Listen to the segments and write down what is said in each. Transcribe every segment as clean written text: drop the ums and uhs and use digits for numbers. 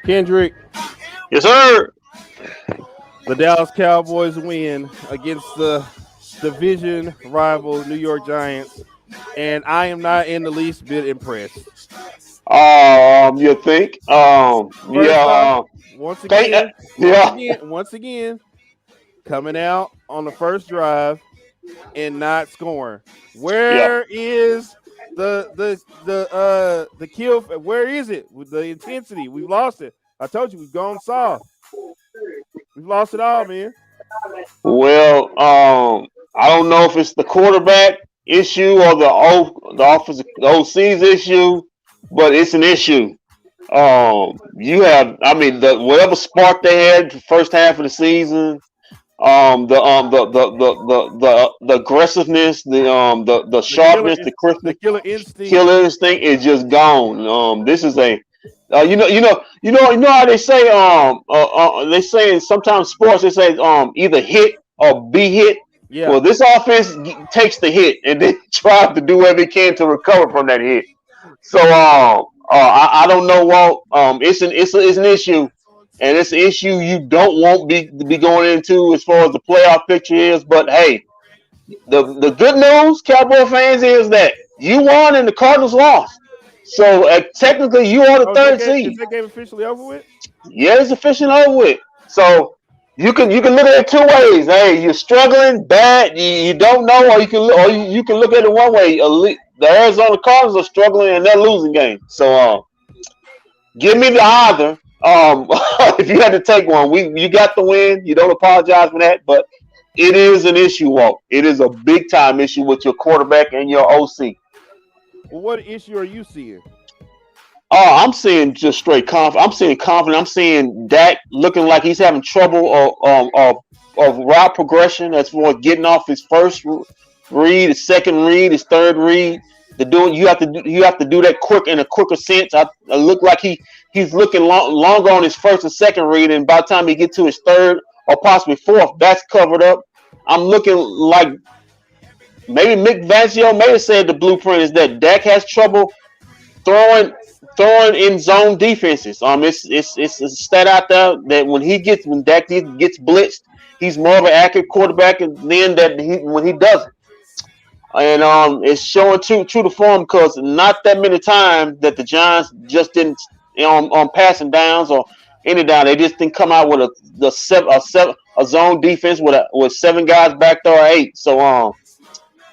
Kendrick. Yes, sir. The Dallas Cowboys win against the division rival New York Giants, and I am not in the least bit impressed. You think? Once again, coming out on the first drive and not scoring. Where is the kill? Where is it with the intensity? We've lost it. I told you we've gone soft. We've lost it all, man. Well, I don't know if it's the quarterback issue or the offensive OC's issue, but it's an issue. You have, I mean, whatever spark they had the first half of the season, the aggressiveness, the sharpness, the killer instinct is just gone. This is a you know how they say they say in sometimes sports they say either hit or be hit. Yeah. Well, this offense takes the hit and then tries to do whatever it can to recover from that hit. So I don't know what it's an issue, and it's an issue you don't want to be going into as far as the playoff picture is. But hey, the good news, Cowboy fans, is that you won and the Cardinals lost. So technically, you are the third seed. Is that game officially over with? Yeah, it's officially over with. So you can look at it two ways. Hey, you're struggling bad, you don't know, or you can look at it one way. The Arizona Cardinals are struggling and they're losing games. So give me the either. If you had to take one, you got the win. You don't apologize for that, but it is an issue, Walt. It is a big time issue with your quarterback and your OC. Well, what issue are you seeing? I'm seeing just straight confidence. I'm seeing confidence. I'm seeing Dak looking like he's having trouble of route progression as far as getting off his first read, his second read, his third read. You have to do that quick in a quicker sense. I look like he's looking longer on his first and second read, and by the time he gets to his third or possibly fourth, that's covered up. I'm looking like maybe Mick Vangio may have said the blueprint is that Dak has trouble throwing in zone defenses. It's a stat out there that when Dak gets blitzed, he's more of an accurate quarterback than when he doesn't. And it's showing true to form because not that many times that the Giants just didn't on passing downs or any down, they just didn't come out with a zone defense with 7 guys back there or 8. So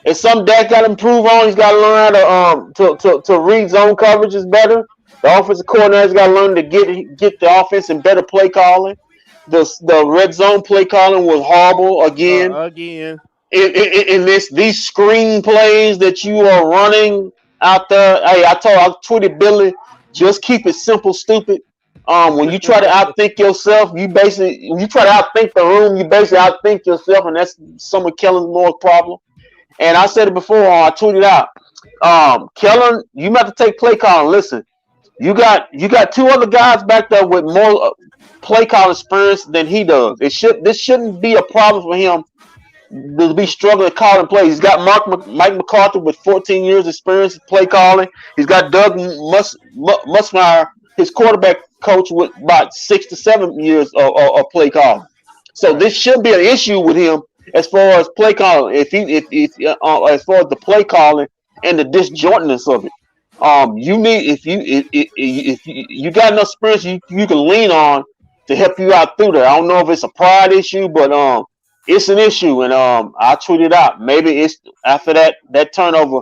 it's something Dak got to improve on. He's got to learn how to read zone coverages better. The offensive coordinator's got to learn to get the offense in better play calling. The red zone play calling was horrible again. In these screen plays that you are running out there. Hey, I tweeted Billy, just keep it simple, stupid. When you try to outthink yourself, when you try to outthink the room, you basically outthink yourself, and that's some of Kellen's more problem. And I said it before, I tweeted out, Kellen, you have to take play calling. Listen, you got 2 other guys back there with more play calling experience than he does. This shouldn't be a problem for him to be struggling to call and play. He's got Mike McCarthy with 14 years experience in play calling. He's got Doug Musmeyer, his quarterback coach, with about 6 to 7 years of play calling. So this shouldn't be an issue with him as far as play calling. As far as the play calling and the disjointness of it. You need if you got enough experience you can lean on to help you out through that. I don't know if it's a pride issue, but it's an issue, and I tweeted out maybe it's after that turnover.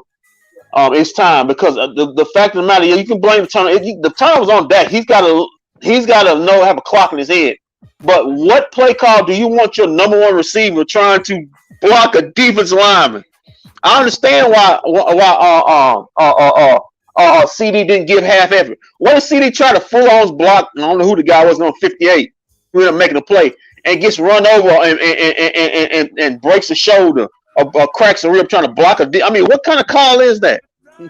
It's time because the fact of the matter, you can blame the turnover. The turnover's on Dak. He's got to have a clock in his head. But what play call do you want your number one receiver trying to block a defensive lineman? I understand why CD didn't give half effort. What if CD tried to full on block? I don't know who the guy was on 58 who ended up making a play and gets run over and breaks a shoulder or cracks a rib trying to block a. I mean, what kind of call is that?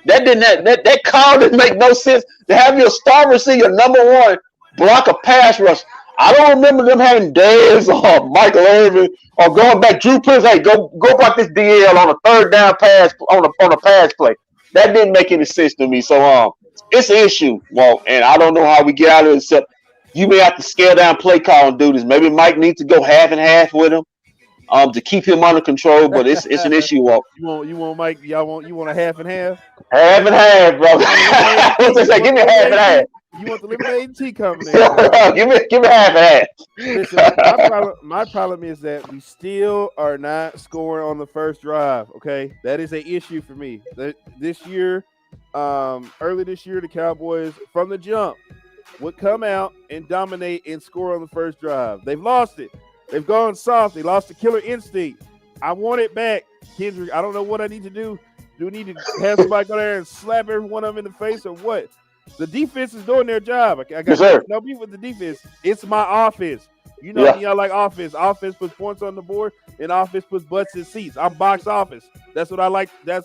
That call didn't make no sense. To have your star receiver, number one, block a pass rush. I don't remember them having Dez or Michael Irvin or going back. Drew Prince, hey, go block this DL on a third down pass on a pass play. That didn't make any sense to me. So it's an issue, Walt, and I don't know how we get out of it except you may have to scale down play call and do this. Maybe Mike needs to go half and half with him to keep him under control. But it's an issue, Walt. You want Mike? You want a half and half? Half and half, bro. What's they say? Give me half and half. You want the lemonade and tea coming in? give me half and half. Listen, my problem is that we still are not scoring on the first drive. Okay, that is an issue for me. This year, early this year, the Cowboys from the jump would come out and dominate and score on the first drive. They've lost it. They've gone soft. They lost the killer instinct. I want it back, Kendrick. I don't know what I need to do. Do we need to have somebody go there and slap every one of them in the face or what? The defense is doing their job. I got no beef with the defense. It's my offense. You know, y'all like offense. Offense puts points on the board, and offense puts butts in seats. I'm box office. That's what I like. I'm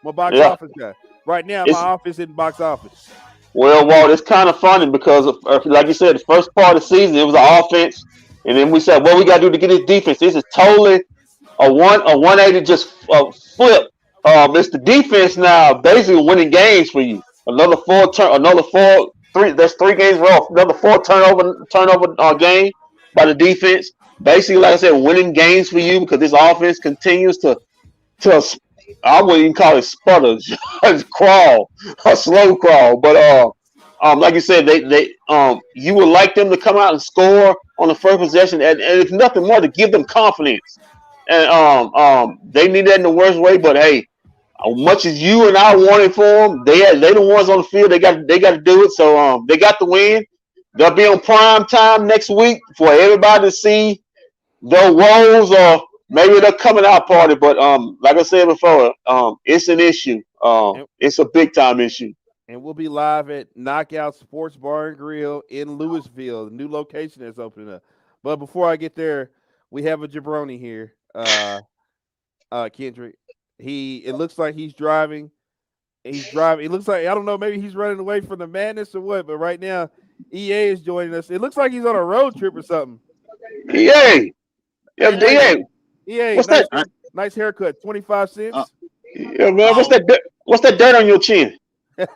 a box office guy. Right now, my offense isn't box office. Well, Walt, it's kind of funny because, like you said, the first part of the season, it was an offense. And then we said, what we got to do to get this defense? This is totally a 180 just flip. It's the defense now basically winning games for you. That's 3 games rough. Another 4 turnover game by the defense. Basically, like I said, winning games for you because this offense continues to I wouldn't even call it sputter, just crawl, a slow crawl. But like you said, they you would like them to come out and score on the first possession, and if nothing more, to give them confidence. And they need that in the worst way. But hey, much as you and I wanted for them, they the ones on the field. They got to do it. So they got the win. They'll be on prime time next week for everybody to see their woes, or maybe they're coming out party. But like I said before, it's an issue. It's a big time issue. And we'll be live at Knockout Sports Bar and Grill in Louisville, the new location that's opening up. But before I get there, we have a jabroni here, Kendrick. It looks like he's driving. It looks like, I don't know, maybe he's running away from the madness or what, but right now, EA is joining us. It looks like he's on a road trip or something. EA. Yeah, DA. EA, what's that? Nice haircut, 25 cents. Yeah, man, what's that dirt on your chin? Hey,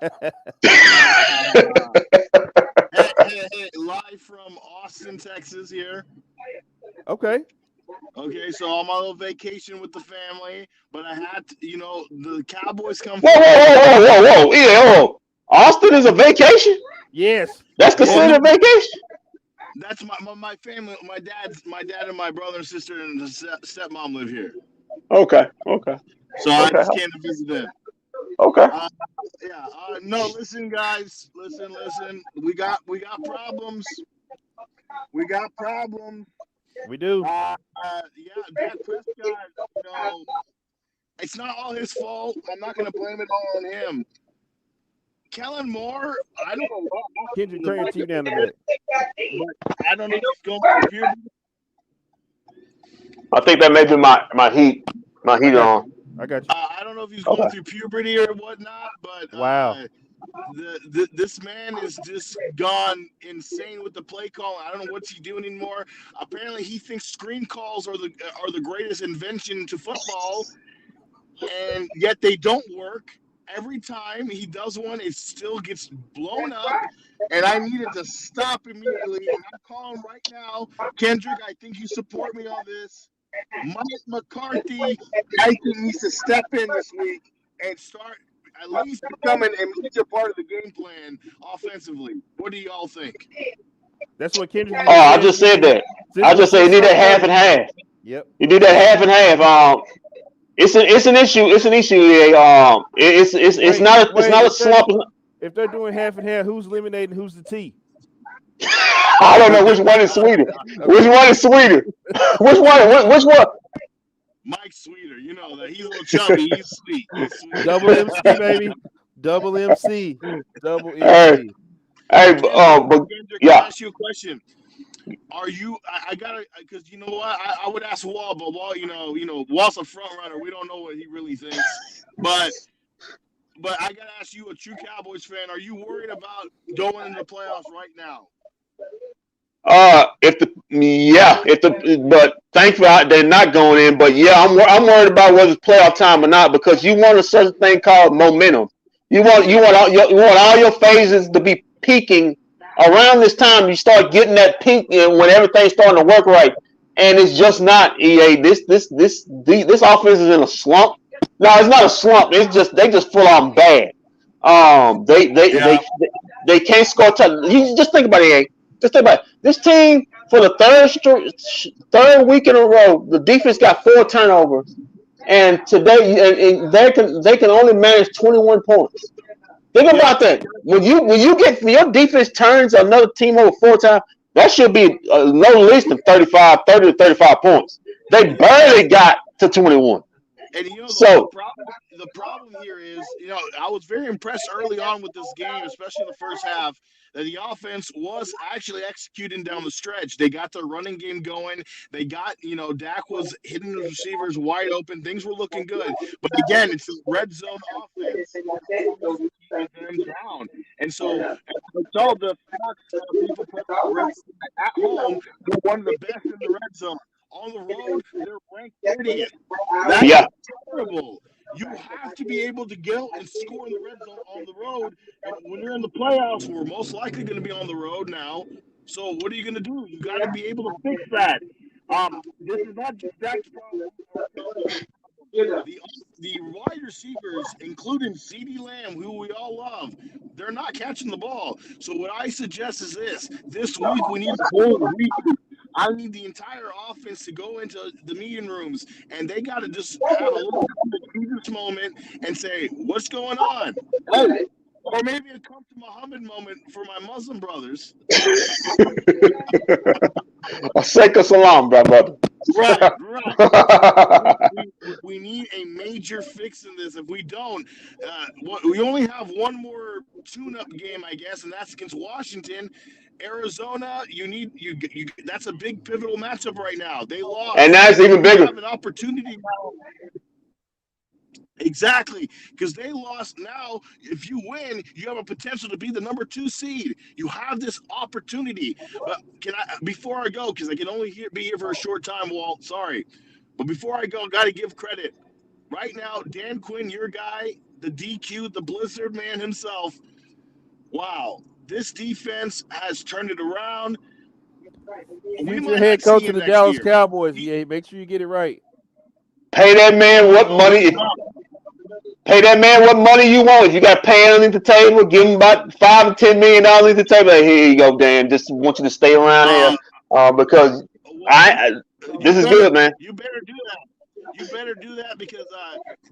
live from Austin, Texas here. Okay, so I'm on a little vacation with the family, but I had to, the Cowboys come. Whoa. Yeah, Austin is a vacation? Yes. That's considered a vacation? That's my family. My dad and my brother and sister and the stepmom live here. Okay. So I just came to visit them. Okay. No, listen, guys. Listen. We got problems. We do. Dak Prescott. It's not all his fault. I'm not going to blame it all on him. Kellen Moore, I don't know. Kendrick, turn your TV down a bit. But I don't know if he's going through. I think that may be my heat on. I got you. I don't know if he's going through puberty or whatnot, but wow. This man is just gone insane with the play call. I don't know what's he doing anymore. Apparently, he thinks screen calls are the greatest invention to football, and yet they don't work. Every time he does one, it still gets blown up, and I need it to stop immediately. And I'm calling right now, Kendrick. I think you support me on this. Mike McCarthy, I think, needs to step in this week and start at least becoming a major part of the game plan offensively. What do y'all think? That's what Kendrick. I just said that. I just said you need that half and half. Yep. You need that half and half. It's an issue. It's an issue. It's not a slump. If they're doing half and half, who's eliminating? Who's the T? I don't know which one is sweeter. Which one is sweeter? Which one? Mike's sweeter. You know that he's a little chubby. He's sweet. Double MC, baby. Double MC. Double Hey, MC. hey, but Kendrick, can I yeah. ask you a question? Are you? I gotta, because you know what? I would ask Wall, but Wall, Wall's a front runner. We don't know what he really thinks, but I gotta ask you, a true Cowboys fan, are you worried about going into the playoffs right now? But thankfully they're not going in. But yeah, I'm worried about whether it's playoff time or not because you want a certain thing called momentum. You want all your phases to be peaking around this time. You start getting that peak when everything's starting to work right, and it's just not EA. This offense is in a slump. No, it's not a slump. It's just they just full on bad. Um, they they Yeah, they they, they can't score. You just think about it, EA. Just think about it. This team for the third week in a row, the defense got 4 turnovers, and today and they can only manage 21 points. Think yeah. about that. When your defense turns another team over 4 times, that should be no less than 30 to 35 points. They And you barely got to 21. And you know So the problem here is, I was very impressed early on with this game, especially in the first half, that the offense was actually executing down the stretch. They got their running game going. They got, Dak was hitting the receivers wide open. Things were looking good. But again, it's a red zone offense keeping them down. And so, I saw the Fox people put out red zone at home. They're one of the best in the red zone. On the road, they're ranked 30th. That's yeah, terrible. You have to be able to go and score in the red zone on the road. And when you're in the playoffs, we're most likely going to be on the road now. So what are you going to do? You got to be able to fix that. This is not just Dak's problem. The wide receivers, including CeeDee Lamb, who we all love, they're not catching the ball. So what I suggest is this: this week we need a whole week. I need the entire offense to go into the meeting rooms, and they got to just have a little Jesus moment and say, "What's going on?" Hey, or maybe a come to Muhammad moment for my Muslim brothers. Seika salam, brother. Right. We need a major fix in this. If we don't, we only have one more tune-up game, I guess, and that's against Washington. Arizona, you. That's a big pivotal matchup right now. They lost, And that's even they bigger. have an opportunity now. Exactly, because they lost. Now, if you win, you have a potential to be the number 2 seed. You have this opportunity. But before I go, because I can only be here for a short time, Walt. Sorry, but before I go, got to give credit. Right now, Dan Quinn, your guy, the DQ, the Blizzard man himself. Wow, this defense has turned it around. We Future might head not see coach of him the next Dallas year. Cowboys. Yeah, make sure you get it right. Pay that man what money. Pay that man what money you want. If you got to pay underneath the table, give him about $5 to $10 million underneath the table. Like, here you go, Dan. Just want you to stay around here because this is good, man. You better do that. You better do that because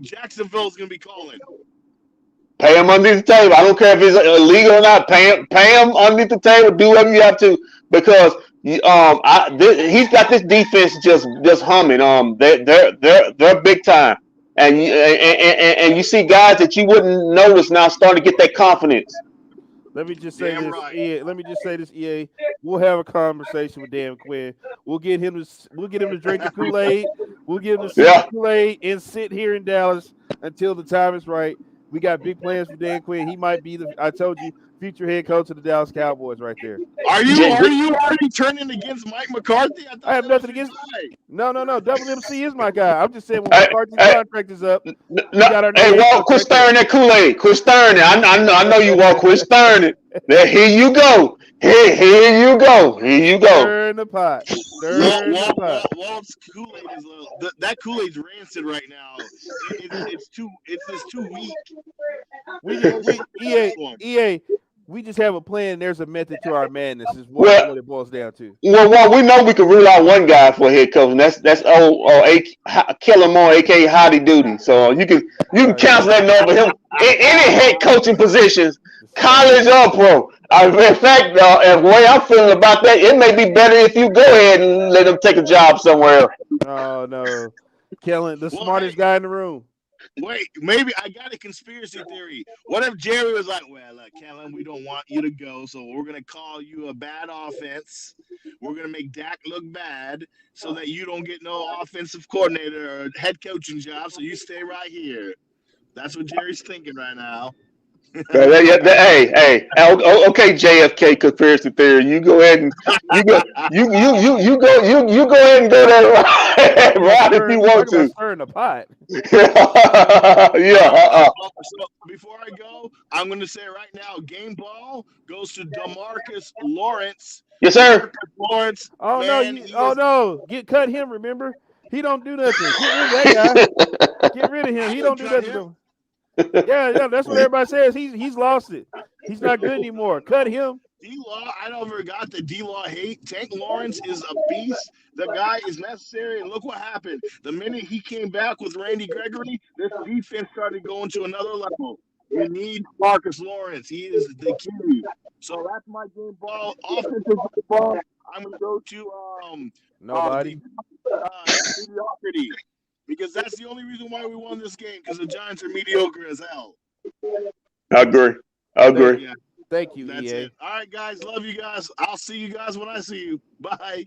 Jacksonville's going to be calling. Pay him underneath the table. I don't care if it's illegal or not. Pay him underneath the table. Do whatever you have to because he's got this defense just humming. They're big time, and you see guys that you wouldn't notice now starting to get that confidence. Let me just say this, EA. Let me just say this, EA. We'll have a conversation with Dan Quinn. We'll get him to drink the Kool-Aid. We'll get him to sip the Kool-Aid and sit here in Dallas until the time is right. We got big plans for Dan Quinn. He might be I told you, future head coach of the Dallas Cowboys right there. Are you already turning against Mike McCarthy? I have nothing against. No. Double MC is my guy. I'm just saying when McCarthy's contract is up. Hey, Walt, quit stirring that Kool-Aid. Quit stirring it. I know you, Walt. Quit stirring it. Here you go. Here you go. Stirring the pot. Walt's Kool-Aid is that Kool-Aid's rancid right now. It's too weak. EA. We just have a plan. There's a method to our madness. Is what it boils down to. Well, we know we can rule out one guy for head coach, and that's Kellen Moore, aka Howdy Doody. So you can cancel that number. Him any head coaching positions, college or pro. In fact, the way I'm feeling about that, it may be better if you go ahead and let him take a job somewhere else. Oh no, Kellen, the smartest guy in the room. Wait, maybe I got a conspiracy theory. What if Jerry was like, well, Kellen, we don't want you to go, so we're going to call you a bad offense. We're going to make Dak look bad so that you don't get no offensive coordinator or head coaching job, so you stay right here. That's what Jerry's thinking right now. Okay, JFK conspiracy theory. You go ahead and you go ahead and go that right if you want to. Stirring the pot. Yeah. So before I go, I'm going to say right now, game ball goes to DeMarcus Lawrence. Yes, sir. Lawrence. Oh man, no! Cut him. Remember, he don't do nothing. Get rid of that guy. Get rid of him. He don't do nothing. Yeah, that's what everybody says. He's lost it. He's not good anymore. Cut him. D-Law, I never got the D-Law hate. Tank Lawrence is a beast. The guy is necessary, and look what happened. The minute he came back with Randy Gregory, this defense started going to another level. You need Marcus Lawrence. He is the key. So that's my game ball. Offensive ball, I'm going to go to nobody. Mediocrity. Because that's the only reason why we won this game, because the Giants are mediocre as hell. I agree. Yeah. Thank you, That's EA. it. All right, guys. Love you guys. I'll see you guys when I see you. Bye.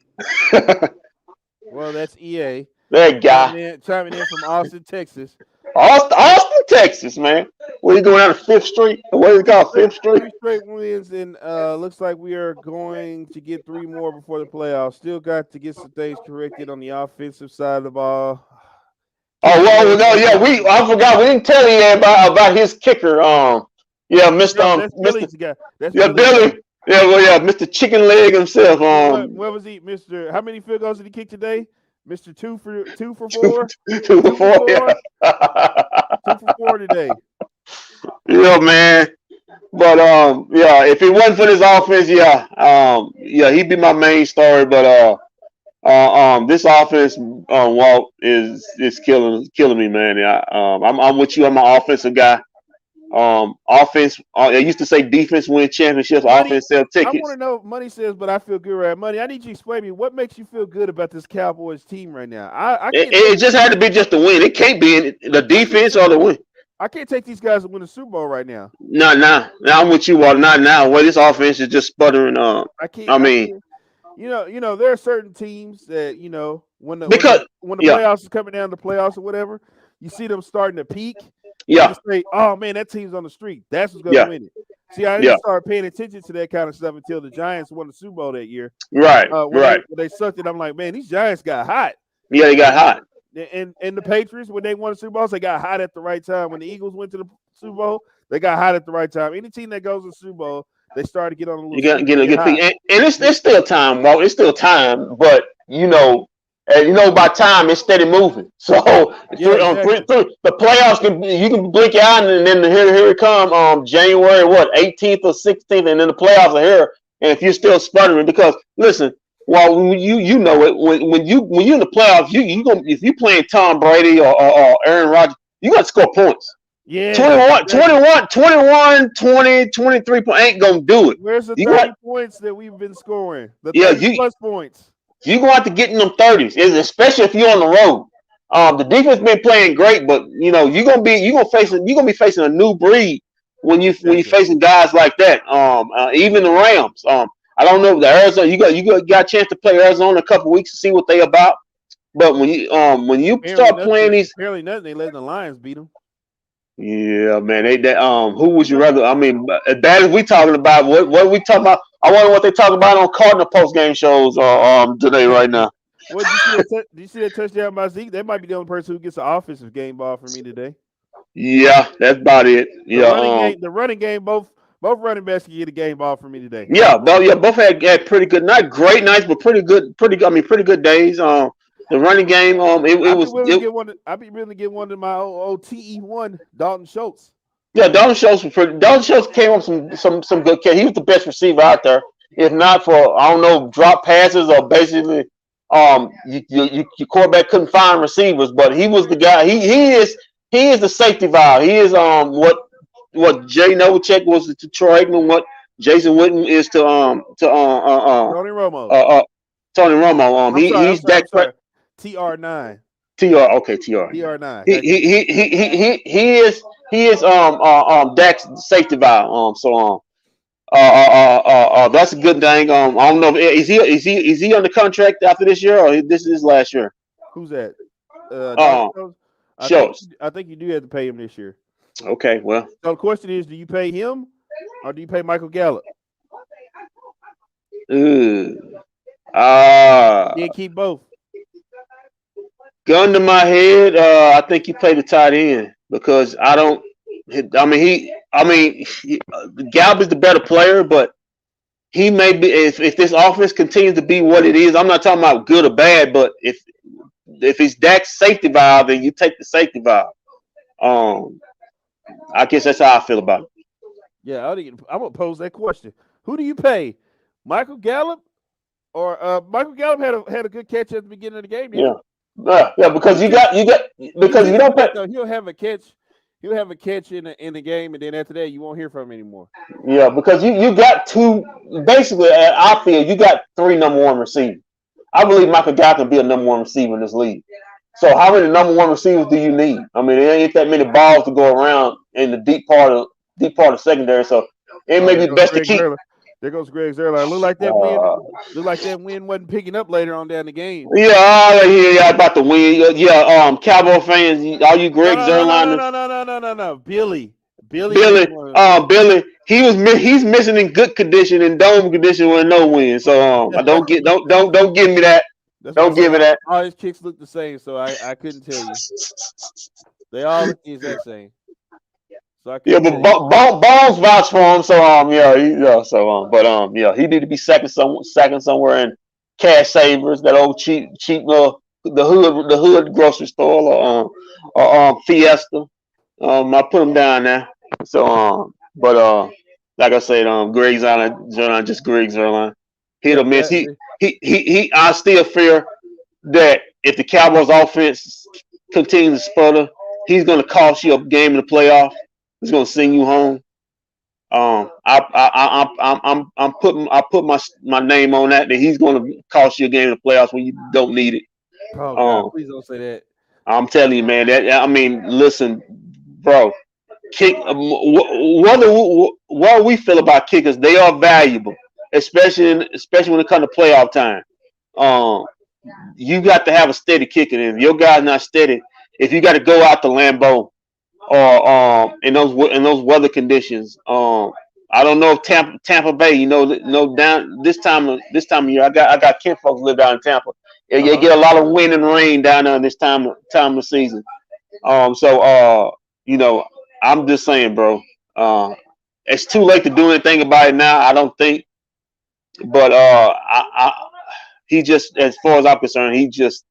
Well, that's EA. That guy. Chiming in from Austin, Texas. Austin, Texas, man. Where you going down to 5th Street? What is it called, 5th Street? 3 straight wins, and looks like we are going to get 3 more before the playoffs. Still got to get some things corrected on the offensive side of the ball. Oh, well, no, yeah, I forgot. We didn't tell you about his kicker. Yeah, Mr. Billy's guy. Billy. Yeah, Mr. Chicken Leg himself. What was he, Mr.? How many field goals did he kick today? Mr. 2 for 4? 2 for 4, yeah. 2 for 4 today. Yeah, man. But yeah, if it wasn't for this offense, he'd be my main story. But this offense, Walt, is killing me, man. Yeah, I'm with you. I'm an offensive guy. Offense. I used to say defense win championships. Money, offense sell tickets. I want to know. Money says, but I feel good right. Money. I need you to explain to me what makes you feel good about this Cowboys team right now. It just had to be just the win. It can't be the defense or the win. I can't take these guys to win the Super Bowl right now. No, I'm with you, Walt. Not now. Well, this offense is just sputtering. You know, there are certain teams that when the playoffs is coming down, the playoffs or whatever, you see them starting to peak. Yeah. You say, oh man, that team's on the street. That's what's going to win it. See, I didn't start paying attention to that kind of stuff until the Giants won the Super Bowl that year. Right. When they sucked it, I'm like, man, these Giants got hot. Yeah, they got hot. And the Patriots, when they won the Super Bowl, they got hot at the right time. When the Eagles went to the Super Bowl, they got hot at the right time. Any team that goes to the Super Bowl, they start to get on a little. You got to get a good thing, and it's still time, Walt. It's still time, but by time it's steady moving. So the playoffs you can blink your eye and then here it come January 18th or 16th, and then the playoffs are here. And if you're still sputtering, because listen, well, you know it when you're in the playoffs, if you playing Tom Brady or Aaron Rodgers, you got to score points. Yeah, 21, 20, 23 points ain't gonna do it. Where's the 30 points that we've been scoring? The 30 plus points. You're going to have to get in them 30s, especially if you're on the road. The defense been playing great, but you're gonna be facing a new breed when you're facing guys like that. Even the Rams. I don't know the Arizona. You got a chance to play Arizona a couple weeks to see what they about. But when you start playing these, apparently nothing. They letting the Lions beat them. Yeah, man. Who would you rather? I mean, as bad as we talking about, what are we talking about? I wonder what they talking about on Cardinal post game shows today right now. Well, did you see that touchdown by Zeke? That might be the only person who gets an offensive game ball for me today. Yeah, that's about it. Yeah, the running game, both running backs can get a game ball for me today. Yeah, both had pretty good, not great nights, but pretty good days. The running game, I'd be willing to get one of my old TE1, Dalton Schultz. Yeah, Dalton Schultz was pretty. Dalton Schultz came up some good catch. He was the best receiver out there. If not for drop passes or basically, your quarterback couldn't find receivers, but he was the guy. He is the safety valve. He is what Jay Novacek was to Troy Aikman, what Jason Witten is to Tony Romo. Tony Romo. He's Dak. TR9. TR. Okay, TR. TR9. He is Dak's safety valve. That's a good thing. I don't know if is he under contract after this year or this is his last year? Who's that? Dalton Schultz. I think you do have to pay him this year. Okay, well. So the question is, do you pay him or do you pay Michael Gallup? You keep both. Gun to my head, I think you pay the tight end because Gallup is the better player, but he may be if this offense continues to be what it is. I'm not talking about good or bad, but if it's Dak's safety valve, then you take the safety valve. I guess that's how I feel about it. Yeah, I'm gonna pose that question. Who do you pay, Michael Gallup, or Michael Gallup had a good catch at the beginning of the game? Yeah, because you don't pay. He'll have a catch. He'll have a catch in the game, and then after that, you won't hear from him anymore. Yeah, because you got two. Basically, I feel you got 3 number 1 receivers. I believe Michael Gallup can be a number 1 receiver in this league. So how many number 1 receivers do you need? I mean, there ain't that many balls to go around in the deep part of the secondary. So it may be best to keep. There goes Greg Zerline. Look like that win wasn't picking up later on down the game. Yeah, about the win. Yeah, Cowboy fans, all you Greg Zerline. No. Billy. He's missing in good condition and dome condition with no win. So don't give me that. Don't give me that. All his kicks look the same, so I couldn't tell you. They all look the exact same. So but Bones vouch for him. So he need to be second somewhere in Cash Savers, that old cheap the hood grocery store or Fiesta. I put him down there. So like I said, Greg Zerline, just Greg Zerline. Hit or miss. I still fear that if the Cowboys offense continues to sputter, he's going to cost you a game in the playoff. He's going to send you home. I put my name on that he's going to cost you a game in the playoffs when you don't need it. Oh, God, please don't say that. I'm telling you, man. Listen, bro. Kick. What we feel about kickers, they are valuable, especially when it comes to playoff time. You got to have a steady kicker. And if your guy's not steady, if you got to go out to Lambeau or in those weather conditions, I don't know if Tampa Bay, down this time of year, I got Kent folks live down in Tampa. You get a lot of wind and rain down there in this time of season. I'm just saying, bro. It's too late to do anything about it now, I don't think. But he just, as far as I'm concerned, he just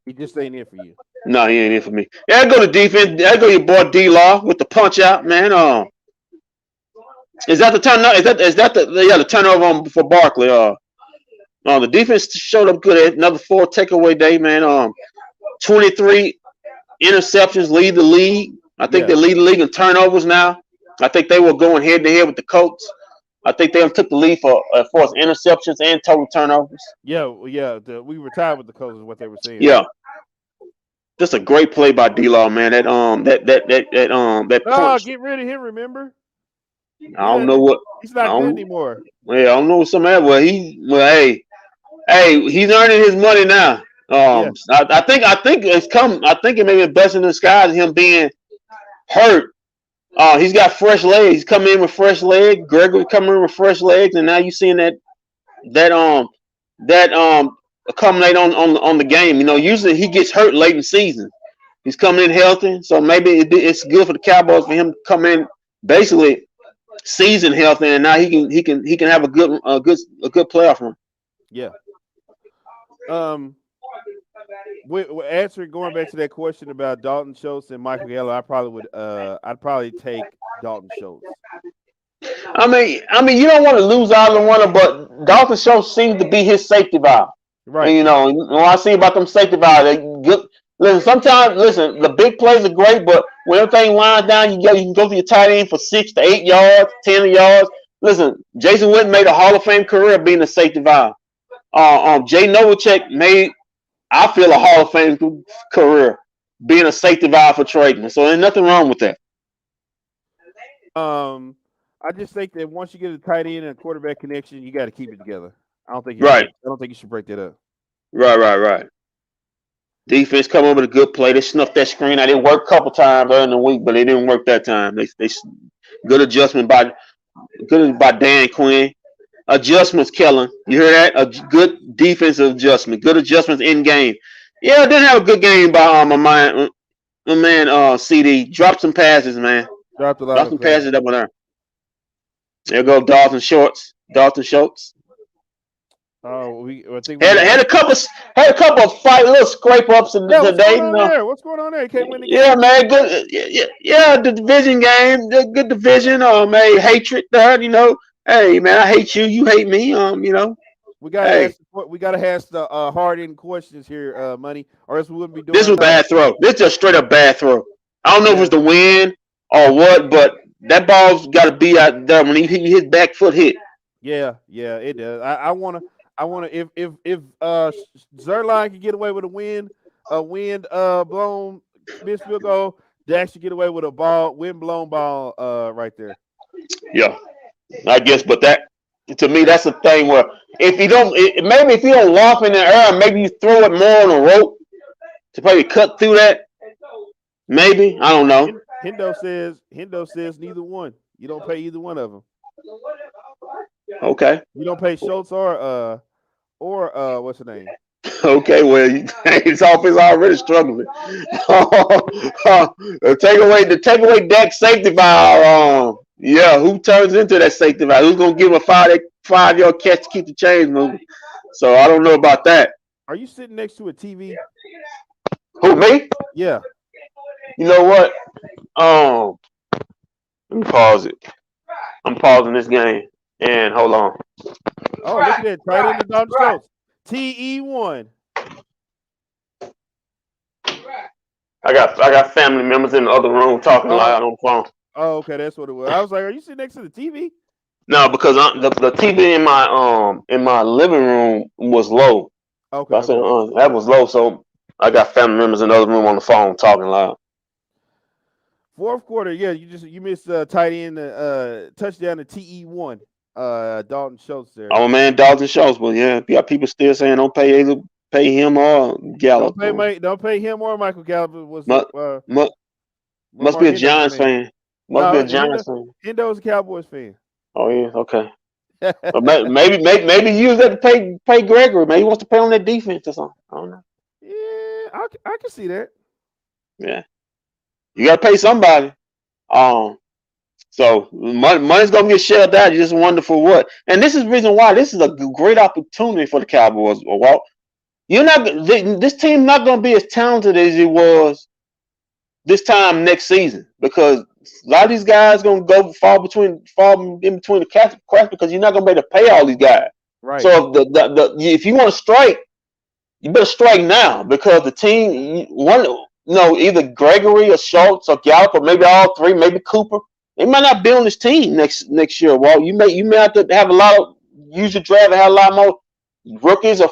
He just ain't in for you. No, he ain't in for me. There go the defense. There go your boy D-Law with the punch out, man. Is that the turn? Is that the turnover for Barkley? The defense showed up good. Another 4 takeaway day, man. 23 interceptions, lead the league. I think they lead the league in turnovers now. I think they were going head to head with the Colts. I think they took the lead for interceptions and total turnovers. Yeah. We were tied with the Colts, is what they were saying. Yeah. Just a great play by D-Law, man. That punch. Get rid of him. Remember? I don't know what. He's not good anymore. Well, I don't know what some of that. Hey, he's earning his money now. I think it's come. I think it may be a blessing in disguise him being hurt. He's got fresh legs. He's coming in with fresh legs. Gregory coming in with fresh legs, and now you seeing that accumulate on the game. Usually he gets hurt late in the season. He's coming in healthy, so maybe it's good for the Cowboys for him to come in basically season healthy, and now he can have a good playoff run. Yeah. Answering going back to that question about Dalton Schultz and Michael Gallup, I'd probably take Dalton Schultz. I mean, you don't want to lose out on one, but Dalton Schultz seems to be his safety valve. Right. And, when I see about them safety valves, they good. Listen, the big plays are great, but when everything lines down, you can go to your tight end for 6 to 8 yards, 10 yards. Listen, Jason Witten made a Hall of Fame career being a safety valve. Jay Novacek made, I feel a Hall of Fame career being a safety valve for trading. So there's nothing wrong with that. I just think that once you get a tight end and a quarterback connection, you got to keep it together. I don't think you should break that up. Right. Defense come up with a good play. They snuffed that screen. I didn't work a couple times early in the week, but it didn't work that time. They good adjustment by Dan Quinn. Adjustments, Kellen. You hear that? A good defensive adjustment. Good adjustments in game. Yeah, I didn't have a good game by my man CD. Dropped some passes, man. Dropped some passes up on there. There go Dalton Schultz. Oh, I think had a couple of little scrape ups in the day. What's going on there? You can't win the game. Yeah, man. Good. Yeah. The division game. The good division. Man, hatred there. Hey, man, I hate you. You hate me. We gotta ask the hard-hitting questions here, Money, or else we wouldn't be doing. This was a bad throw. This is a straight up bad throw. I don't know if it's the wind or what, but that ball's got to be out there when his back foot hit. Yeah, it does. I wanna if Zerline can get away with a wind blown missed field goal, Dak should get away with a wind blown ball right there. Yeah, I guess, but that to me that's the thing where if you don't loft in the air, maybe you throw it more on a rope to probably cut through that. Maybe, I don't know. Hendo says neither one. You don't pay either one of them. Okay. You don't pay Schultz or what's the name? Okay, well, his offense already struggling. Take away Dak's safety valve. Who turns into that safety valve? Who's gonna give him a 5-yard catch to keep the chains moving? So I don't know about that. Are you sitting next to a TV? Who, me? Yeah. You know what? Let me pause it. I'm pausing this game. And hold on. Oh, look at that. Tight end to Dalton Schultz. TE1. I got family members in the other room talking loud on the phone. Oh, okay, that's what it was. I was like, are you sitting next to the TV? No, because the TV in my living room was low. Okay. I said that was low, so I got family members in the other room on the phone talking loud. Fourth quarter, you missed tight end touchdown to TE1. Dalton Schultz there. Oh man, Dalton Schultz, but yeah, you got people still saying don't pay him or Gallup. Don't pay him or Michael Gallup. Must be a Giants fan. Must be a Giants fan. Hendo's a Cowboys fan. Oh yeah, okay. maybe you have to pay Gregory. Maybe he wants to pay on that defense or something. I don't know. Yeah, I can see that. Yeah, you got to pay somebody. So money's gonna get shelled out. You just wonder for what. And this is the reason why this is a great opportunity for the Cowboys. Walt, this team not gonna be as talented as it was this time next season because a lot of these guys gonna fall in between the cracks because you're not gonna be able to pay all these guys. Right. So if you want to strike, you better strike now because the team either Gregory or Schultz or Gallup or maybe all three, maybe Cooper. They might not be on this team next year, Walt. You may have to have use your draft and have a lot more rookies or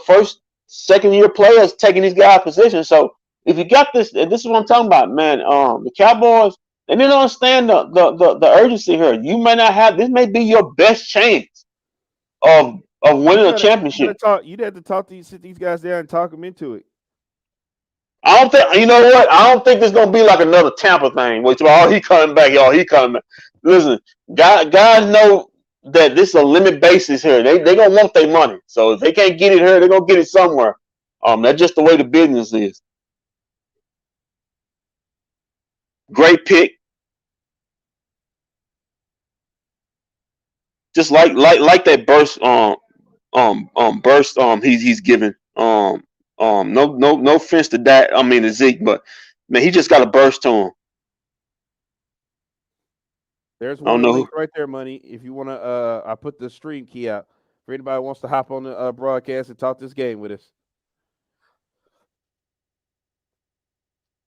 second year players taking these guys' positions. So if you got this is what I'm talking about, man. The Cowboys, they didn't understand the urgency here. You may not have this may be your best chance of winning a championship. You'd have to talk to sit these guys down and talk them into it. I don't think you know what. I don't think there's gonna be like another Tampa thing. Which he coming back, y'all. He coming back. Listen, guys know that this is a limit basis here. They gonna want their money. So if they can't get it here, they're gonna get it somewhere. That's just the way the business is. Great pick. Just like that burst he's given. No offense to that. I mean to Zeke, but man, he just got a burst to him. There's one link right there, Money. If you want to, I put the stream key out for anybody who wants to hop on the broadcast and talk this game with us.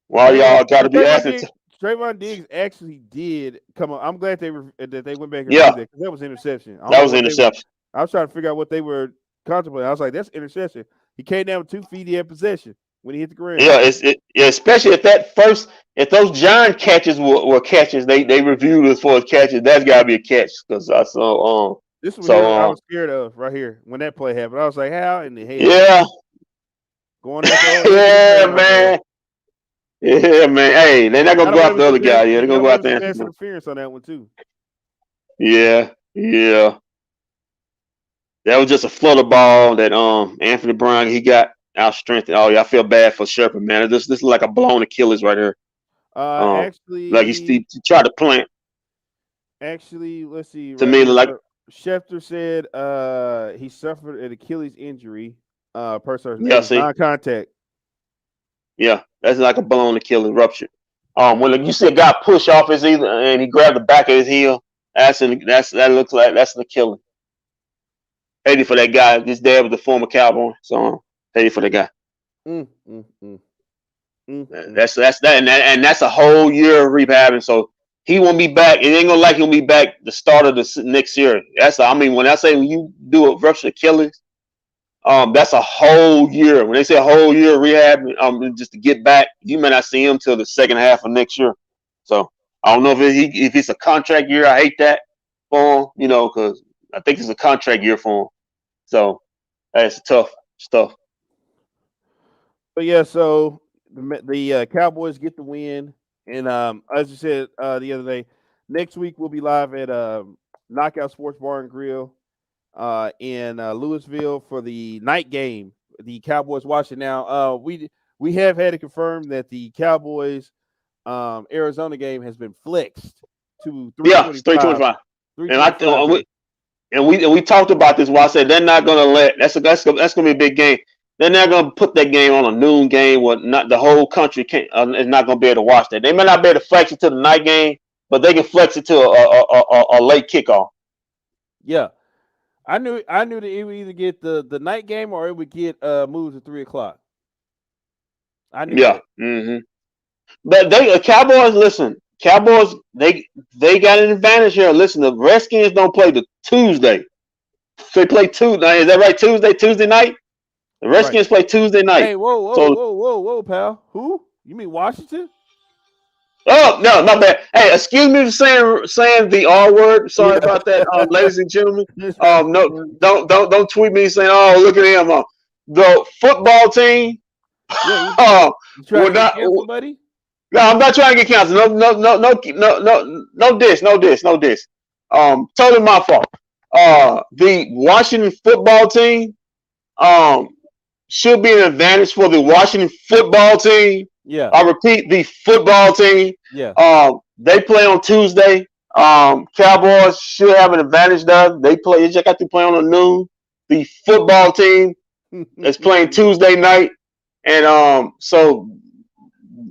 Well, y'all got to be asking. Trayvon Diggs actually did come on. I'm glad that they went back and did that because that was interception. That was interception. I was trying to figure out what they were contemplating. I was like, that's interception. He came down with 2 feet. He had possession. when he hit the ground. Yeah, especially if those giant catches were catches, they reviewed as far as catches. That's got to be a catch because I saw this one here I was scared of right here when that play happened. I was like, how in the hell? Yeah, going after yeah, man. Yeah, man. Hey, they're not gonna go after the other guy. Yeah, they're gonna go out there. Pass interference on that one too. Yeah. That was just a flutter ball that Anthony Brown he got out strengthened. Oh yeah, I feel bad for Sherper, man. This is like a blown Achilles right here. Actually, like he tried to plant. Actually, let's see. To me, like Schefter said, he suffered an Achilles injury. Person, non-contact. Yeah, that's like a blown Achilles rupture. When you see a guy push off his heel and he grabbed the back of his heel, that looks like that's an Achilles. Hated for that guy. His dad was the former Cowboy, so hated for that guy. That's that, and that's a whole year of rehabbing. So he won't be back. It ain't gonna like he'll be back the start of the next year. When I say when you do a ruptured Achilles, that's a whole year. When they say a whole year of rehab, just to get back, you may not see him till the second half of next year. So I don't know if it's a contract year. I hate that for him, because I think it's a contract year for him. So that's tough stuff. But yeah, so the Cowboys get the win, and as you said the other day, next week we'll be live at Knockout Sports Bar and Grill in Louisville for the night game. The Cowboys watching now. We have had it confirmed that the Cowboys Arizona game has been flexed to 3:25. Yeah, 3:25. And we talked about this. While I said they're not going to let that's going to be a big game. They're not going to put that game on a noon game where not the whole country is not going to be able to watch that. They may not be able to flex it to the night game, but they can flex it to a late kickoff. Yeah, I knew that it would either get the night game or it would get moved to 3:00. I knew. Yeah. Mm-hmm. But Cowboys, listen. Cowboys, they got an advantage here. Listen, the Redskins don't play the Tuesday. They play Tuesday. Is that right? Tuesday night? The Redskins play Tuesday night. Hey, whoa, pal. Who? You mean Washington? Oh, no, not bad. Hey, excuse me for saying the R word. Sorry about that, ladies and gentlemen. No, don't tweet me saying, "Oh, look at him." The football team. Yeah, you trying to get canceled, buddy? No, I'm not trying to get canceled. No diss. Totally my fault. The Washington football team should be an advantage for the Washington football team. Yeah. I repeat, the football team. Yeah. They play on Tuesday. Cowboys should have an advantage there. They just got to play on noon. The football team is playing Tuesday night. And so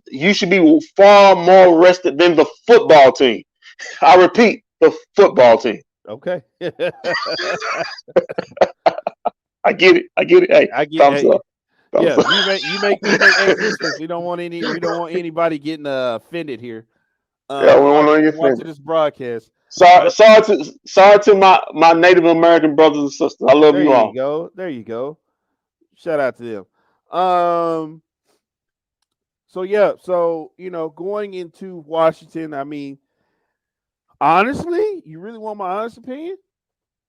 you should be far more rested than the football team. I repeat, the football team. Okay. I get it. Hey, I get it. Yeah, you make excellent sense. We don't want anybody getting offended here. We don't want to get watching this broadcast. Sorry to my Native American brothers and sisters. I love you all. There you go. Shout out to them. So going into Washington, I mean, honestly, you really want my honest opinion?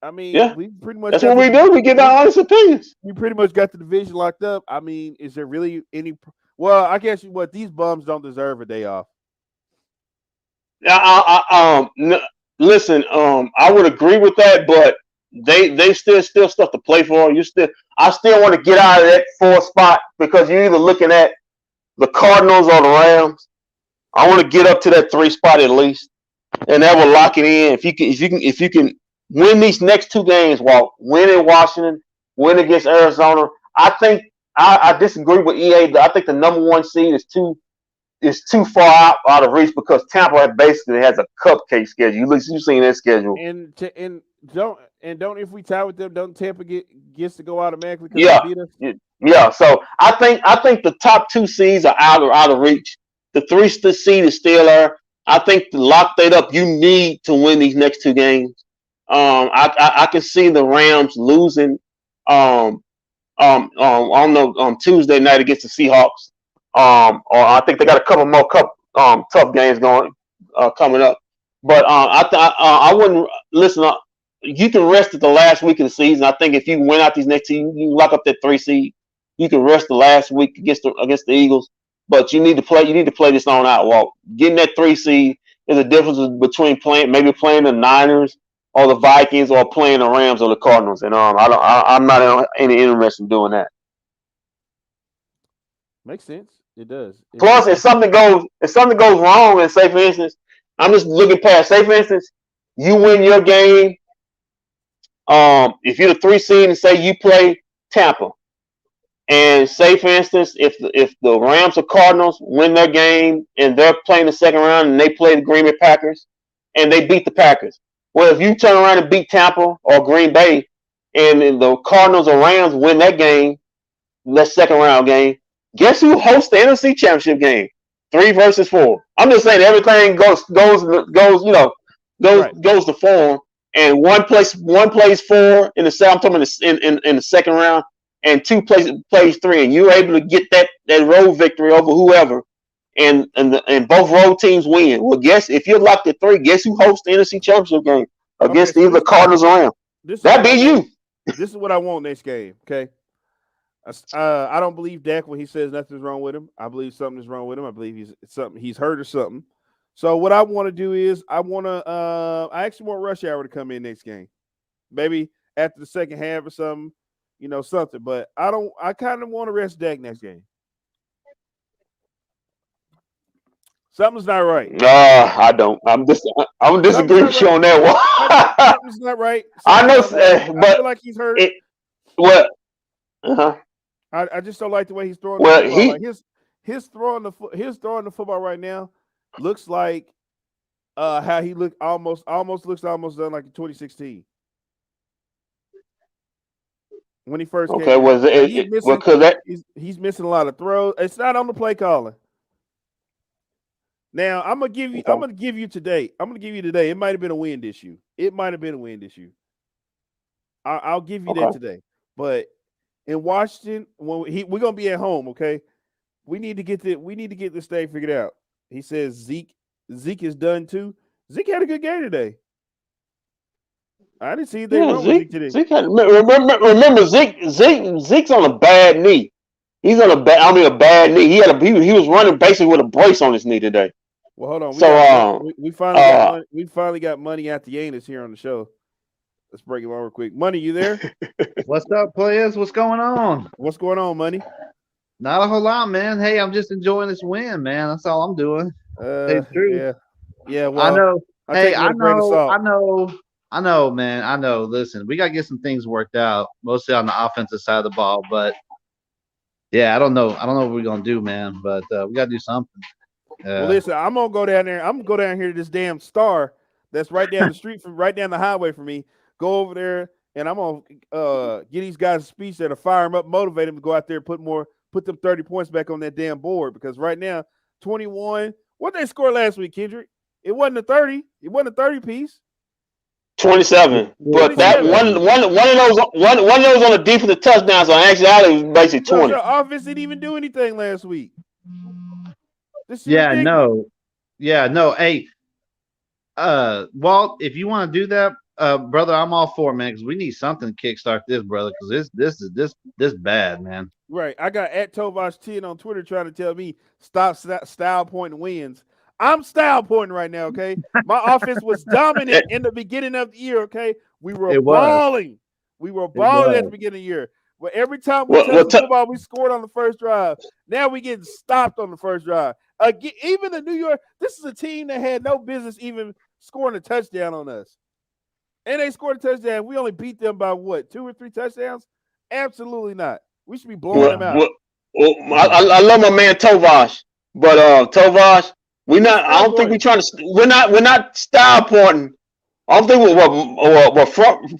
I mean, we pretty much that's what we do. We give our honest opinions. We pretty much got the division locked up. I mean, is there really any? Well, I guess these bums don't deserve a day off. Listen, I would agree with that, but they still stuff to play for. I still want to get out of that 4th spot because you're either looking at the Cardinals or the Rams. I want to get up to that 3 spot at least, and that will lock it in. If you can win these next 2 games, win in Washington, win against Arizona. I think I disagree with EA. I think the number 1 seed is too far out of reach because Tampa basically has a cupcake schedule. You've seen that schedule. And don't if we tie with them, don't Tampa gets to go automatically? Yeah. Yeah. So I think the top 2 seeds are out of reach. The 3 seed is still there. I think to lock that up, you need to win these next 2 games. I can see the Rams losing on Tuesday night against the Seahawks. Or I think they got a couple more tough games coming up. But I wouldn't listen. You can rest at the last week of the season. I think if you win out these next two, you lock up that 3 seed. You can rest the last week against the Eagles. But you need to play. You need to play this on out. Well, getting that 3 seed is a difference between playing the Niners or the Vikings or playing the Rams or the Cardinals. And I'm not any interest in doing that. Makes sense. It does. Plus, if something goes wrong, and say for instance, I'm just looking past. Say for instance, you win your game. If you're the 3 seed and say you play Tampa, and say for instance, if the Rams or Cardinals win their game and they're playing the second round and they play the Green Bay Packers and they beat the Packers, well, if you turn around and beat Tampa or Green Bay and the Cardinals or Rams win that game, that second round game, guess who hosts the NFC Championship game? 3 versus 4. I'm just saying everything goes to 4. And one plays 4 in the second. I'm talking in the second round, and 2 plays 3, and you're able to get that road victory over whoever, and both road teams win. Well, guess if you're locked at 3, guess who hosts the NFC Championship game against either Cardinals or Rams? That'd be you. This is what I want next game. Okay, I don't believe Dak when he says nothing's wrong with him. I believe something is wrong with him. I believe he's hurt or something. So what I want to do is I actually want Rush Hour to come in next game, maybe after the second half or something, something. But I kind of want to rest Dak next game. Something's not right. I don't. I'm disagreeing with you on that one. Something's not right. I know, but I feel like he's hurt. I just don't like the way he's throwing. Well, the football. Like his throwing the football right now looks like how he looked almost done like in 2016 when he first came. Okay, he's missing a lot of throws. It's not on the play calling. Now I'm gonna give you today. It might have been a wind issue. I'll give you that today. But in Washington, we're gonna be at home, okay? We need to get this thing figured out. He says Zeke is done too. Zeke had a good game today. I didn't see anything wrong with Zeke today. Remember Zeke's on a bad knee. He's on a bad knee. He was running basically with a brace on his knee today. Well, hold on. We finally got Money at the anus here on the show. Let's break it real quick. Money, you there? What's up, players? What's going on? What's going on, Money? Not a whole lot, man. Hey, I'm just enjoying this win, man. That's all I'm doing. It's true. Yeah. Well, I know. I know, man. I know. Listen, we got to get some things worked out, mostly on the offensive side of the ball. But yeah, I don't know what we're gonna do, man. But we got to do something. Well, listen, I'm gonna go down there. I'm gonna go down here to this damn Star that's right down the street right down the highway from me. Go over there, and I'm gonna get these guys a speech that'll fire them up, motivate them to go out there and put them 30 points back on that damn board, because right now 21. What they scored last week, Kendrick? It wasn't a 30. It wasn't a 30 piece. 27. But that one of those on the defensive touchdowns on actuality was basically 20. Your offense didn't even do anything last week. No. Hey, Walt, if you want to do that, brother, I'm all for it, man, because we need something to kickstart this, brother, because this is bad, man. Right. I got @Tovash10 on Twitter trying to tell me stop style pointing wins. I'm style pointing right now, okay? My offense was dominant in the beginning of the year, okay? We were balling. We were balling at the beginning of the year. But every time we touched the football, we scored on the first drive. Now we getting stopped on the first drive. Even the New York, this is a team that had no business even scoring a touchdown on us. And they scored a touchdown. We only beat them by what, 2 or 3 touchdowns? Absolutely not. We should be blowing them out. I love my man Tovash, but Tovash, we're not style pointing. I don't think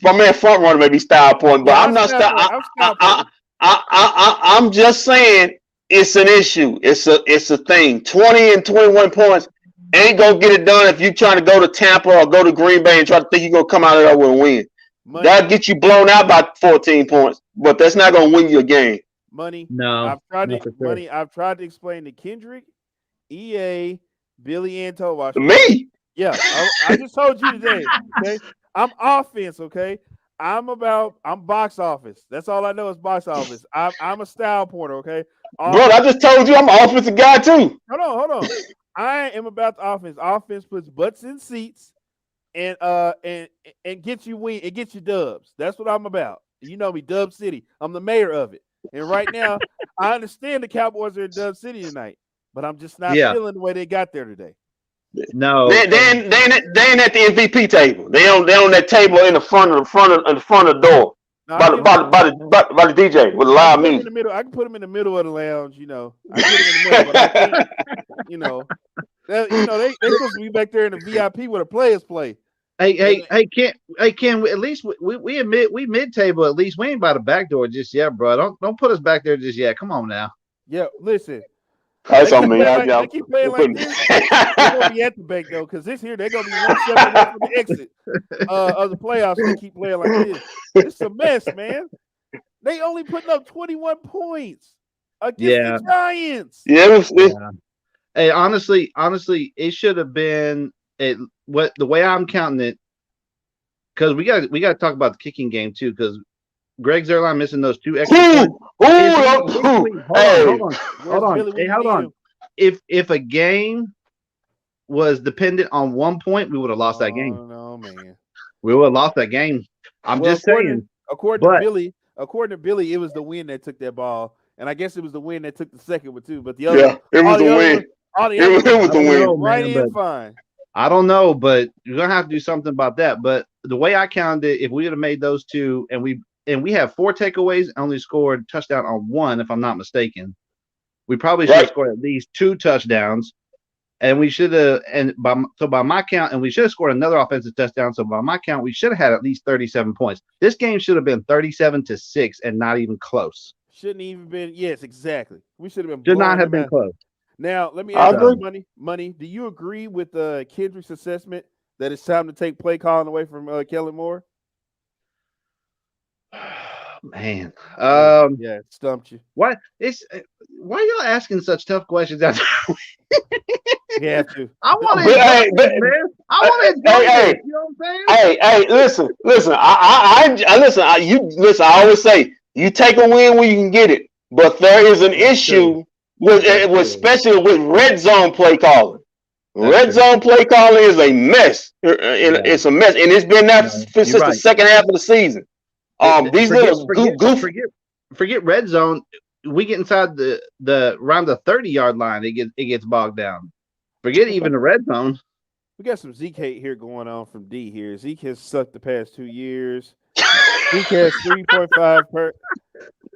my man front runner may be style pointing, but I'm not style. I'm just saying it's an issue. It's a thing. 20 and 21 points ain't gonna get it done if you're trying to go to Tampa or go to Green Bay and try to think you're gonna come out of there with a win. That'll get you blown out by 14 points. but that's not going to win you a game. Money. No. I've tried no, to for sure. money. I've tried to explain to Kendrick, EA, Billy, and Towash. Me? Yeah, I just told you today. Okay, I'm offense. Okay, I'm box office. That's all I know is box office. I'm a style pointer. Okay, Bro, I just told you I'm an offensive guy too. Hold on. I am about the offense. Offense puts butts in seats and gets you win. It gets you dubs. That's what I'm about. You know me, Dub City. I'm the mayor of it. And right now, I understand the Cowboys are in Dub City tonight, but I'm just not feeling the way they got there today. No, they ain't at the MVP table. They on that table in the front of the door. No, by the DJ with the live music. I can put them in the middle of the lounge, you know. I can put them in the middle, but I think, they supposed to be back there in the VIP where the players play. Hey, Ken, at least we admit we mid-table at least. We ain't by the back door just yet, bro. Don't put us back there just yet. Come on now. Yeah, listen. That's on me. They keep playing like this. They're gonna be at the bank though, because this here they're gonna be 1 step away from the exit of the playoffs. They keep playing like this. It's a mess, man. They only putting up 21 points against the Giants. Yeah. Hey, honestly, it should have been the way I'm counting it, because we got to talk about the kicking game too, because Greg Zuerlein missing those 2 extra points. Hold on. Hey, hold on. If a game was dependent on 1 point, we would have lost that game. Oh no, man. We would have lost that game. I'm just saying. According to Billy, it was the win that took that ball, and I guess it was the win that took the second one too. But the other, it was the win. It was the win. Right in fine. I don't know, but you're gonna have to do something about that. But the way I counted it, if we would have made those 2, and we have 4 takeaways, only scored a touchdown on 1, if I'm not mistaken. We probably should have scored at least 2 touchdowns, and we should have. And by my count, and we should have scored another offensive touchdown. So by my count, we should have had at least 37 points. This game should have been 37-6, and not even close. Shouldn't even been. Yes, exactly. We should have been. Should not have been close. Now let me ask you, Money. Do you agree with Kendrick's assessment that it's time to take play calling away from Kellen Moore? Man, yeah, it stumped you. Why y'all asking such tough questions? After you have to. I want to. You know what I'm saying? Hey, listen. I always say you take a win when you can get it, but there is an issue especially with red zone play calling. Red zone play calling is a mess. It's a mess, and it's been that since the second half of the season. These little forget red zone. We get inside the around the 30-yard line, it gets bogged down. Forget even the red zone. We got some Zeke hate here going on from D here. Zeke has sucked the past 2 years. Zeke has 3.5 per.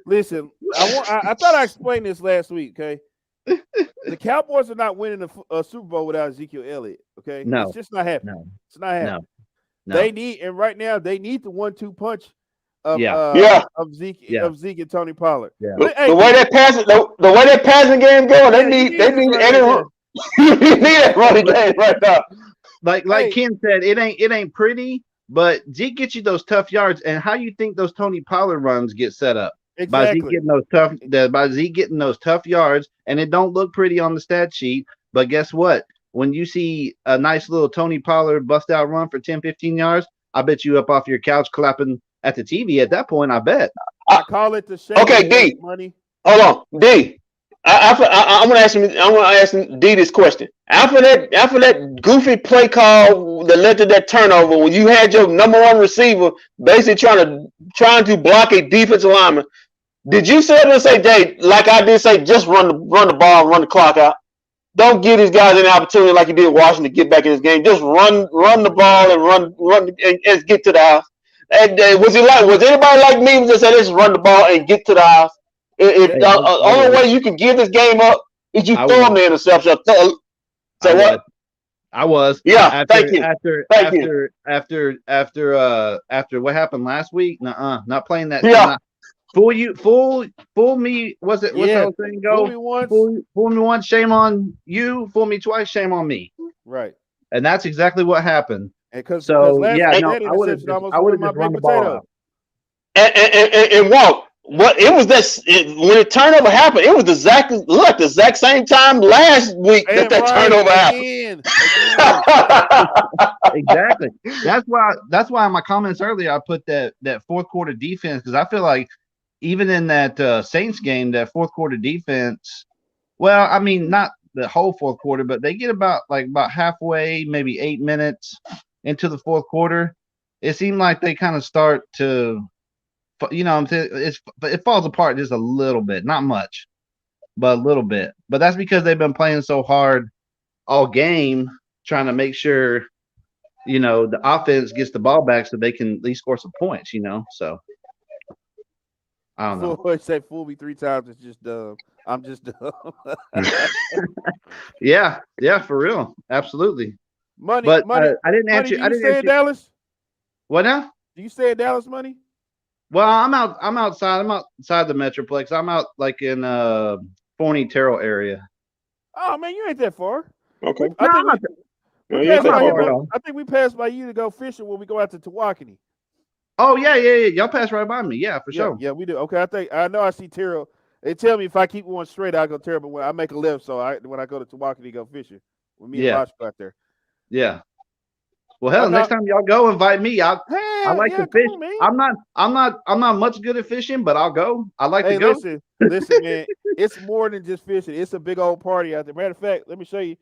Listen, I thought I explained this last week. Okay, the Cowboys are not winning a Super Bowl without Ezekiel Elliott. Okay, no, it's just not happening. No. It's not happening. No. They need, and right now they need the 1-2 punch. Of Zeke and Tony Pollard. Yeah. But, the way that passing game going, they need that running game right now. Like Ken said, it ain't pretty, but Zeke gets you those tough yards. And how you think those Tony Pollard runs get set up? Exactly. By Zeke getting those tough yards, and it don't look pretty on the stat sheet. But guess what? When you see a nice little Tony Pollard bust out run for 10, 15 yards, I bet you up off your couch clapping at the TV at that point. I bet. I call it the shame. Okay, D. Money. Hold on, D. I'm gonna ask D this question. After that goofy play call that led to that turnover, when you had your number 1 receiver basically trying to block a defensive lineman, did you say Jay, like I did say, just run the ball and run the clock out? Don't give these guys any opportunity like you did Washington to get back in this game. Just run the ball and run and get to the house. And was anybody like me who just said, let's run the ball and get to the house? The only way you can give this game up is you throw them the interception. Say what? I was. Yeah. Thank you. After what happened last week, not playing that. Yeah. Fool me. What's the whole thing go? Fool me once, shame on you. Fool me twice, shame on me. Right. And that's exactly what happened. And I would have just run the ball out. And Walt, What it was when the turnover happened, it was the exact same time last week that turnover happened. Exactly. That's why in my comments earlier I put that fourth quarter defense, because I feel like even in that Saints game, that fourth quarter defense, well, I mean, not the whole fourth quarter, but they get about halfway, maybe 8 minutes into the fourth quarter. It seemed like they kind of start to, it falls apart just a little bit, not much, but a little bit. But that's because they've been playing so hard all game, trying to make sure, the offense gets the ball back so they can at least score some points, So I don't know. Say fool me 3 times. It's just dumb. I'm just dumb. Yeah, for real, absolutely. Money, but money. I didn't answer. Do you stay in Dallas? What now? Do you stay in Dallas, Money? Well, I'm outside. I'm outside the Metroplex. I'm out like in Forney Terrell area. Oh man, you ain't that far. Okay. I think we passed by you to go fishing when we go out to Tawakoni. Oh yeah. Y'all pass right by me. Yeah, for sure. Yeah, we do. Okay, I know I see Terrell. They tell me if I keep going straight, I'll go Terrell. But when I make a left, so when I go to Tawakoni, go fishing with me and Bosch out there. Yeah. Well, hell, next time y'all go, invite me. I like to fish. On, I'm not much good at fishing, but I'll go. I like to go. Listen, man. It's more than just fishing. It's a big old party out there. Matter of fact, let me show you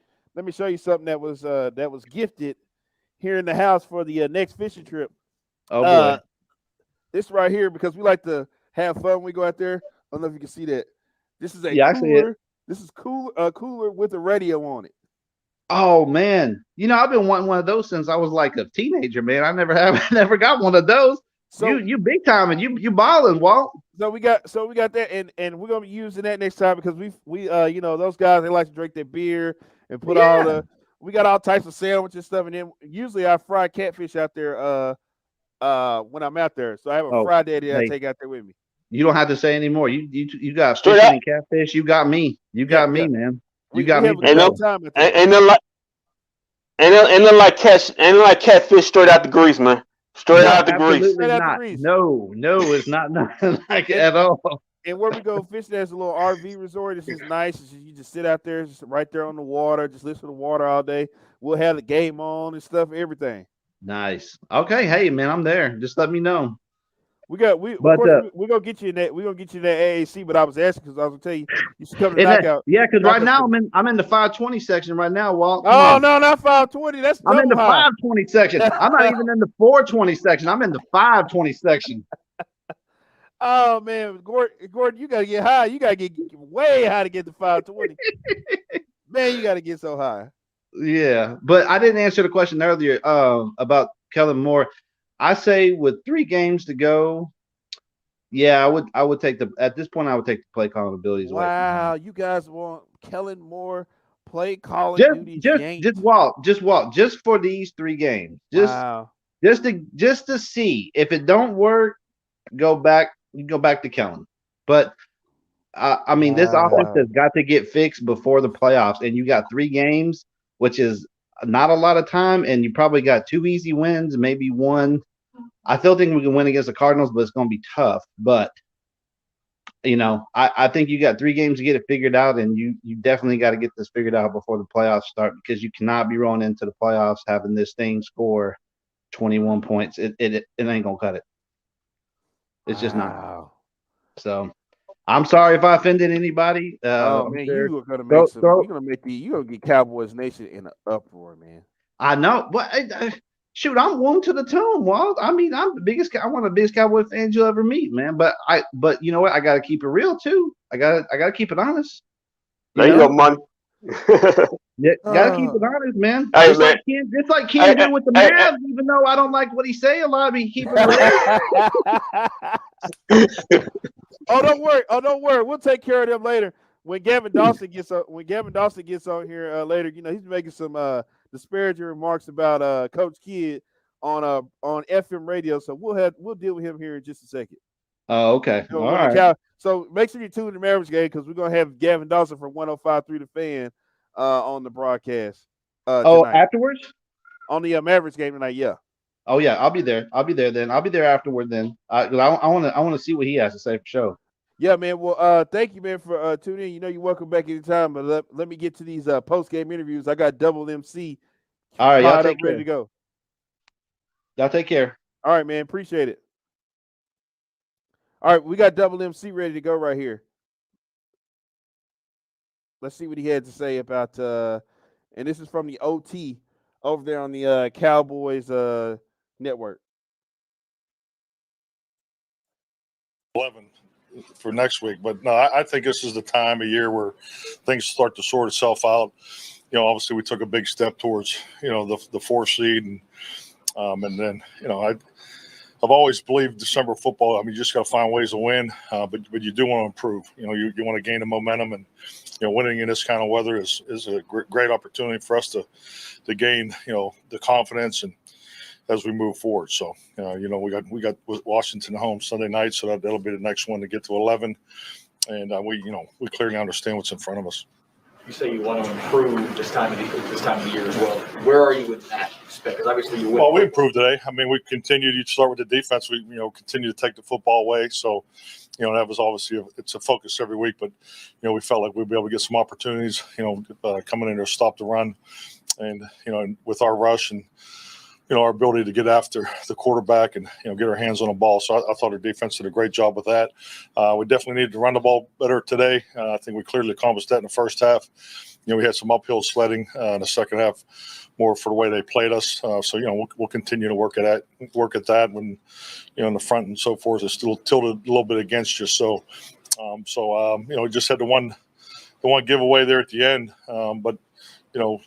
something that was gifted here in the house for the next fishing trip. Oh boy. This right here, because we like to have fun when we go out there. I don't know if you can see that. This is a cooler. I see it. This is cooler with a radio on it. Oh man, I've been wanting one of those since I was like a teenager, man. I never got one of those. So you big time and you balling, Walt. So we got that, and we're gonna be using that next time because we those guys, they like to drink their beer and put we got all types of sandwiches and stuff, and then usually I fry catfish out there when I'm out there. So I have a fried daddy I take out there with me. You don't have to say anymore. You got fish and catfish. You got me. You got me, man. You got me. And then like catfish straight out the grease, man. Straight out the grease. No, it's not nothing like it at all. And where we go fishing, there's a little RV resort. This is nice. You just sit out there, just right there on the water, just listen to the water all day. We'll have the game on and stuff, everything. Nice. Okay, hey man, I'm there. Just let me know. We're gonna get you in that. We're gonna get you in that AAC, but I was asking because I was gonna tell you should come to knockout. Because right now I'm in the 520 section right now, Walt. No, not 520. That's I'm in the 520 section. I'm not even in the 420 section. I'm in the 520 section. Oh man, Gordon, you gotta get high. You gotta get way high to get to 520. Man, you gotta get so high. Yeah, but I didn't answer the question earlier about Kellen Moore. I say with 3 games to go, I would take at this point I would take the play calling abilities away. Wow, you guys want Kellen Moore play calling duties? Just walk just for these 3 games. Just to see if it don't work, go back to Kellen. But I mean, this offense has got to get fixed before the playoffs, and you got 3 games, which is not a lot of time, and you probably got 2 easy wins, maybe 1. I still think we can win against the Cardinals, but it's going to be tough. But, I think you got 3 games to get it figured out, and you definitely got to get this figured out before the playoffs start because you cannot be rolling into the playoffs having this thing score 21 points. It ain't going to cut it. It's just not. So I'm sorry if I offended anybody. Man, sure. you are gonna make you're gonna get Cowboys Nation in an uproar, man. I know, but shoot, I'm one to the tomb, Walt. I mean, I'm one of the biggest Cowboy fans you'll ever meet, man. But you know what? I gotta keep it real too. I gotta keep it honest. There you go, man. Yeah, gotta keep it honest, man. Hey, just like Ken did with the Mavs, even though I don't like what he say a lot, he keep it real. Oh, don't worry. We'll take care of them later. When Gavin Dawson gets on here later, he's making some disparaging remarks about Coach Kidd on FM radio. So we'll deal with him here in just a second. Oh, okay. All right. So make sure you tune in the Mavericks game because we're gonna have Gavin Dawson from 105.3 The Fan on the broadcast. Tonight. Afterwards? On the Mavericks game tonight, yeah. Oh yeah, I'll be there. I'll be there then. I'll be there afterward then. 'Cause I want to see what he has to say for sure. Yeah, man. Well, thank you, man, for tuning in. You know, you're welcome back anytime. But let me get to these post game interviews. I got Double MC All right, y'all fired up, take ready care. to go. Y'all take care. All right, man. Appreciate it. All right, we got Double MC ready to go right here. Let's see what he had to say about and this is from the OT over there on the Cowboys network. 11 for next week, but no, I think this is the time of year where things start to sort itself out. You know, obviously we took a big step towards, you know, the 4th seed, and then, you know, I've always believed December football. I mean, you just got to find ways to win, but you do want to improve. You know, you want to gain the momentum, and you know, winning in this kind of weather is a great opportunity for us to gain, you know, the confidence and as we move forward. So, you know, we got Washington home Sunday night, so that'll be the next one to get to 11, and we clearly understand what's in front of us. You say you want to improve this time of the year as well. Where are you with that? Because obviously you. Well, we improved today. I mean, we continued to start with the defense. We continue to take the football away. So, you know, that was obviously it's a focus every week. But you know, we felt like we'd be able to get some opportunities. You know, coming in there to stop the run, and you know, with our rush and you know, our ability to get after the quarterback and, you know, get our hands on the ball. So I thought our defense did a great job with that. We definitely needed to run the ball better today. I think we clearly accomplished that in the first half. You know, we had some uphill sledding in the second half, more for the way they played us. So, you know, we'll continue to work at that when, you know, in the front and so forth is still tilted a little bit against you. So, you know, we just had the one giveaway there at the end. But, you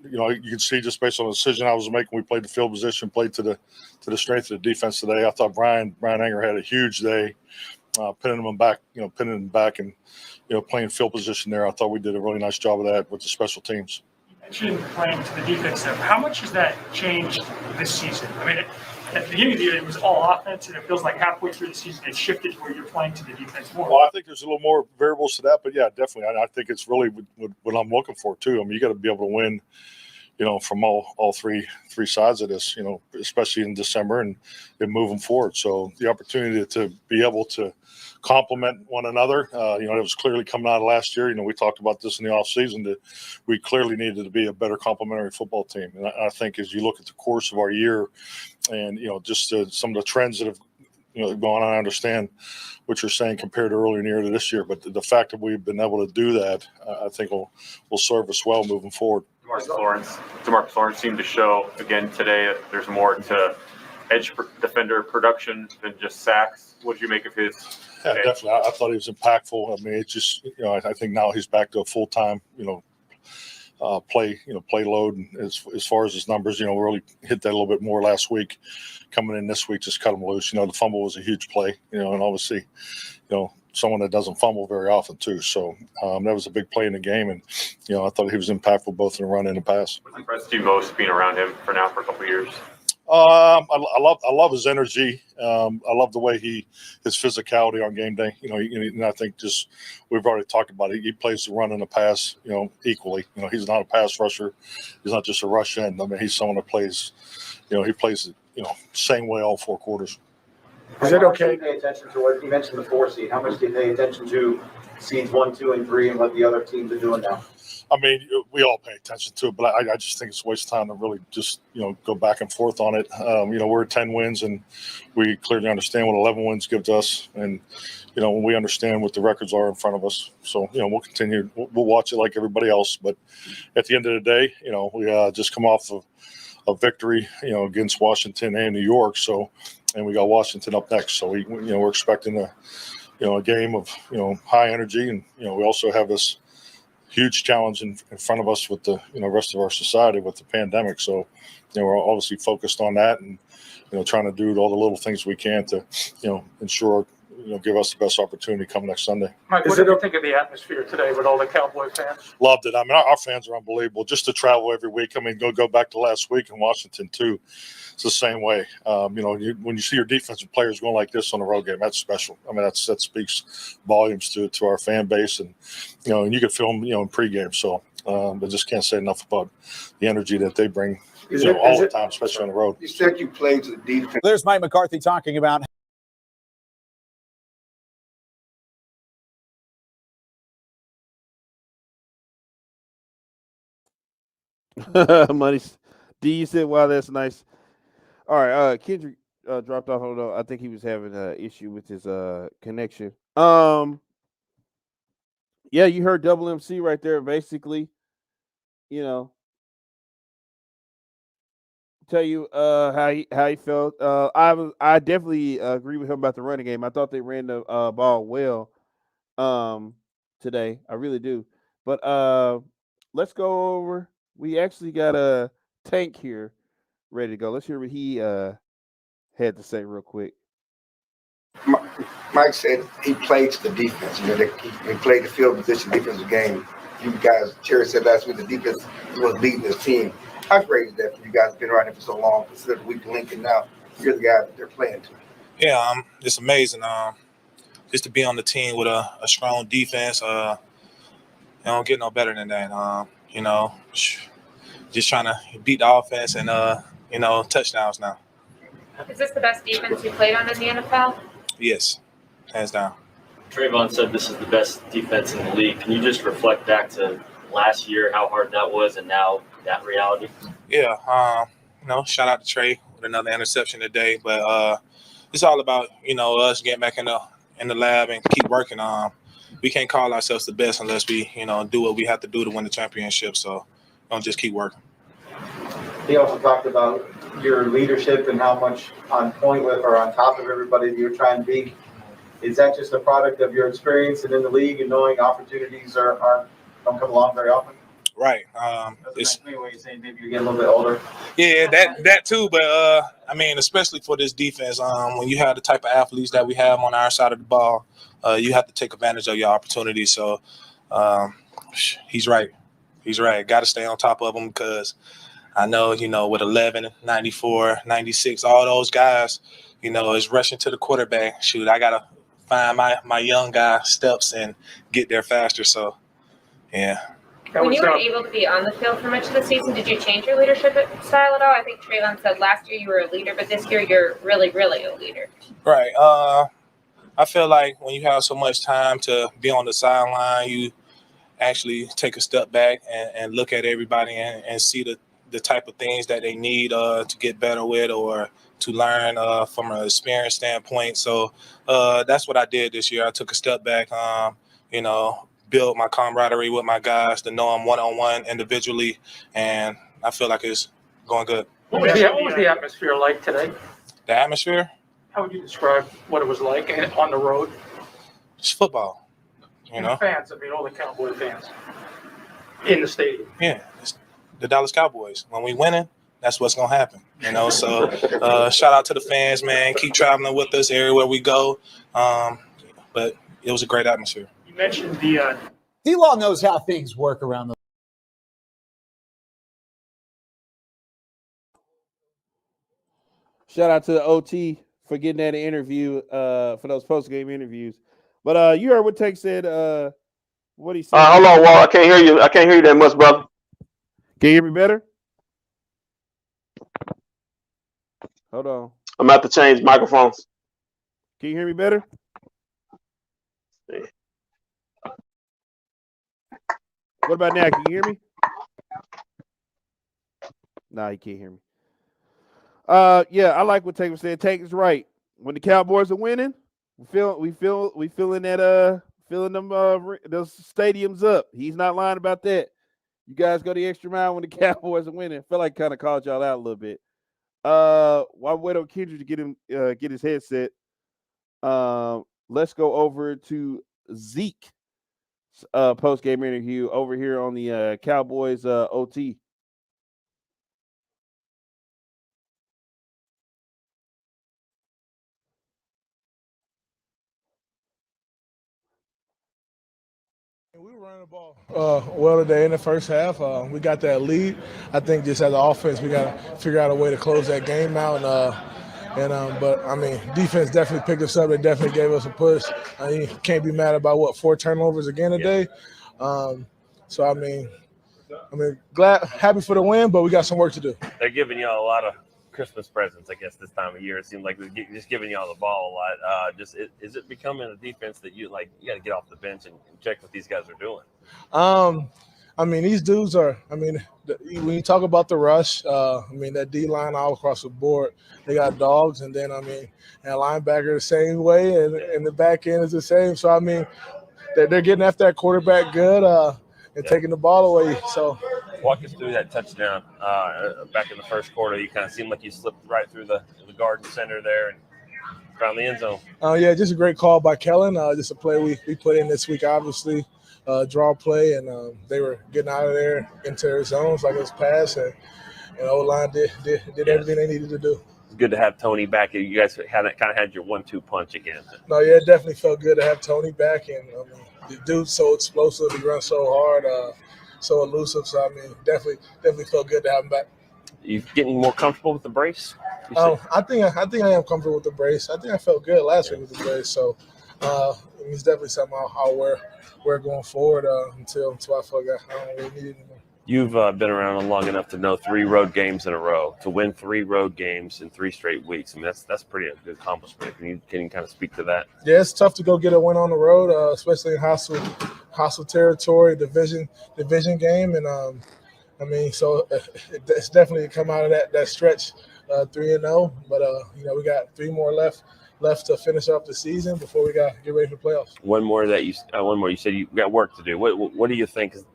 know, you can see just based on the decision I was making, we played the field position, played to the strength of the defense today. I thought Brian Anger had a huge day, pinning them back, and, you know, playing field position there. I thought we did a really nice job of that with the special teams. You mentioned playing to the defense there. How much has that changed this season? I mean, at the beginning of the year, it was all offense, and it feels like halfway through the season, it shifted to where you're playing to the defense more. Well, I think there's a little more variables to that, but yeah, definitely. I think it's really what I'm looking for too. I mean, you got to be able to win, you know, from all three sides of this, you know, especially in December and moving forward. So the opportunity to be able to complement one another, you know, it was clearly coming out of last year. You know, we talked about this in the offseason that we clearly needed to be a better complementary football team. And I think as you look at the course of our year and, you know, just some of the trends that have, you know, gone on, I understand what you're saying compared to earlier in the year to this year. But the fact that we've been able to do that, I think will serve us well moving forward. DeMarcus Lawrence seemed to show again today that there's more to edge defender production than just sacks. What did you make of his? Yeah, definitely. I thought he was impactful. I mean, it's just, you know, I think now he's back to a full-time, you know, play load. And as far as his numbers, you know, we really hit that a little bit more last week. Coming in this week, just cut him loose. You know, the fumble was a huge play, you know, and obviously, you know, someone that doesn't fumble very often too. So that was a big play in the game. And, you know, I thought he was impactful both in the run and the pass. What impressed you most being around him for a couple of years? I love his energy. I love the way his physicality on game day. You know, and I think just we've already talked about it. He plays the run and the pass, you know, equally. You know, he's not a pass rusher. He's not just a rush end. I mean, he's someone that plays. You know, he plays you know, same way all 4 quarters. Is it okay to pay attention to what you mentioned, the 4 seed? How much do you pay attention to seeds 1, 2, and 3, and what the other teams are doing now? I mean, we all pay attention to it, but I just think it's a waste of time to really just, you know, go back and forth on it. You know, we're at 10 wins, and we clearly understand what 11 wins give to us. And, you know, we understand what the records are in front of us. So, you know, we'll continue. We'll watch it like everybody else. But at the end of the day, you know, we just come off of a victory, you know, against Washington and New York. So, and we got Washington up next. So, we're expecting a game of, you know, high energy. And, you know, we also have this huge challenge in front of us with the, you know, rest of our society with the pandemic. So, you know, we're obviously focused on that and, you know, trying to do all the little things we can to, you know, ensure, you know, give us the best opportunity come next Sunday. Mike, what did you think of the atmosphere today with all the Cowboy fans? Loved it. I mean, our fans are unbelievable. Just to travel every week. I mean, go back to last week in Washington too. It's the same way. You know, when you see your defensive players going like this on a road game, that's special. I mean, that speaks volumes to our fan base, and you know, and you can feel them, you know, in pregame. So, I just can't say enough about the energy that they bring, all the time, especially on the road. You said you played to the defense. There's Mike McCarthy talking about. Money. D, you said, wow, that's nice. All right, Kendrick dropped off. Hold on. I think he was having an issue with his connection. Yeah, you heard Double MC right there. Basically, you know, tell you how he felt. I definitely agree with him about the running game. I thought they ran the ball well today. I really do. But let's go over. We actually got a Tank here ready to go. Let's hear what he had to say real quick. Mike said he played to the defense. You know, he played the field position defensive game. You guys, Terry said last week the defense was leading this team. How great is that for you guys? Been around here for so long, considered weak link, and now you're the guy that they're playing to. Yeah, it's amazing. Just to be on the team with a strong defense. You don't get no better than that. You know, just trying to beat the offense and you know, touchdowns now. Is this the best defense you played on in the NFL? Yes, hands down. Trayvon said this is the best defense in the league. Can you just reflect back to last year, how hard that was, and now that reality? Yeah, you know, shout out to Trey with another interception today. But it's all about, you know, us getting back in the lab and keep working. We can't call ourselves the best unless we, you know, do what we have to do to win the championship. So don't just keep working. He also talked about your leadership and how much on point with or on top of everybody that you're trying to be. Is that just a product of your experience and in the league and knowing opportunities don't come along very often? Right. It's way you say maybe you're getting a little bit older. Yeah, that too. But I mean, especially for this defense, when you have the type of athletes that we have on our side of the ball, you have to take advantage of your opportunities. So he's right. He's right. Got to stay on top of them because I know, you know, with 11, 94, 96, all those guys, you know, is rushing to the quarterback. Shoot, I got to find my young guy steps and get there faster. So, yeah. When you were able to be on the field for much of the season, did you change your leadership style at all? I think Trayvon said last year you were a leader, but this year you're really, really a leader. Right. I feel like when you have so much time to be on the sideline, you actually take a step back and look at everybody and see the type of things that they need to get better with or to learn from an experience standpoint. So that's what I did this year. I took a step back, you know, build my camaraderie with my guys to know them one-on-one individually, and I feel like it's going good. What was the atmosphere like today? The atmosphere? How would you describe what it was like on the road? It's football, you know. Fans, I mean, all the Cowboy fans in the stadium. Yeah, it's the Dallas Cowboys. When we winning, that's what's going to happen, you know. So shout out to the fans, man. Keep traveling with us everywhere we go. But it was a great atmosphere. You mentioned the D-Law knows how things work around the. Shout out to the OT for getting that interview for those post-game interviews. But you heard what Tank said. What he said. Hold on, Walt. I can't hear you. I can't hear you that much, brother. Can you hear me better? Hold on. I'm about to change microphones. Can you hear me better? What about now? Can you hear me? Nah, he can't hear me. Yeah, I like what Tank was saying. Tank is right. When the Cowboys are winning, we feeling that filling them those stadiums up. He's not lying about that. You guys go the extra mile when the Cowboys are winning. I feel like kind of called y'all out a little bit. While we wait on Kendrick to get his headset, let's go over to Zeke post-game interview over here on the Cowboys OT. We were running the ball well today in the first half. We got that lead. I think just as an offense, we got to figure out a way to close that game out. But I mean, defense definitely picked us up. They definitely gave us a push. You can't be mad about 4 turnovers again today. So I mean, happy for the win, but we got some work to do. They're giving y'all a lot of Christmas presents, I guess, this time of year. It seems like they're just giving y'all the ball a lot. Is it becoming a defense that you got to get off the bench and check what these guys are doing? These dudes are. when you talk about the rush, that D line all across the board, they got dogs, and then and linebacker the same way, and the back end is the same. So they're getting after that quarterback good and taking the ball away. So walk us through that touchdown back in the first quarter. You kind of seemed like you slipped right through the garden center there and found the end zone. Just a great call by Kellen. Just a play we put in this week, obviously. Draw play, and they were getting out of there into their zones like it was pass, and O-line did everything they needed to do. It's good to have Tony back. You guys kind of had your 1-2 punch again. No, yeah, it definitely felt good to have Tony back, and the dude's so explosive, he runs so hard, so elusive. So definitely felt good to have him back. You getting more comfortable with the brace? I think I am comfortable with the brace. I think I felt good last week with the brace, so it's definitely something I'll wear going forward until I feel like I don't really need it anymore. You've been around long enough to know 3 road games in a row. To win 3 road games in 3 straight weeks, that's pretty good accomplishment. Can you kind of speak to that? Yeah, it's tough to go get a win on the road, especially in hostile territory, division game, and so it's definitely come out of that stretch 3-0. But we got 3 more left to finish up the season before we got to get ready for playoffs. One more. You said you got work to do. What do you think is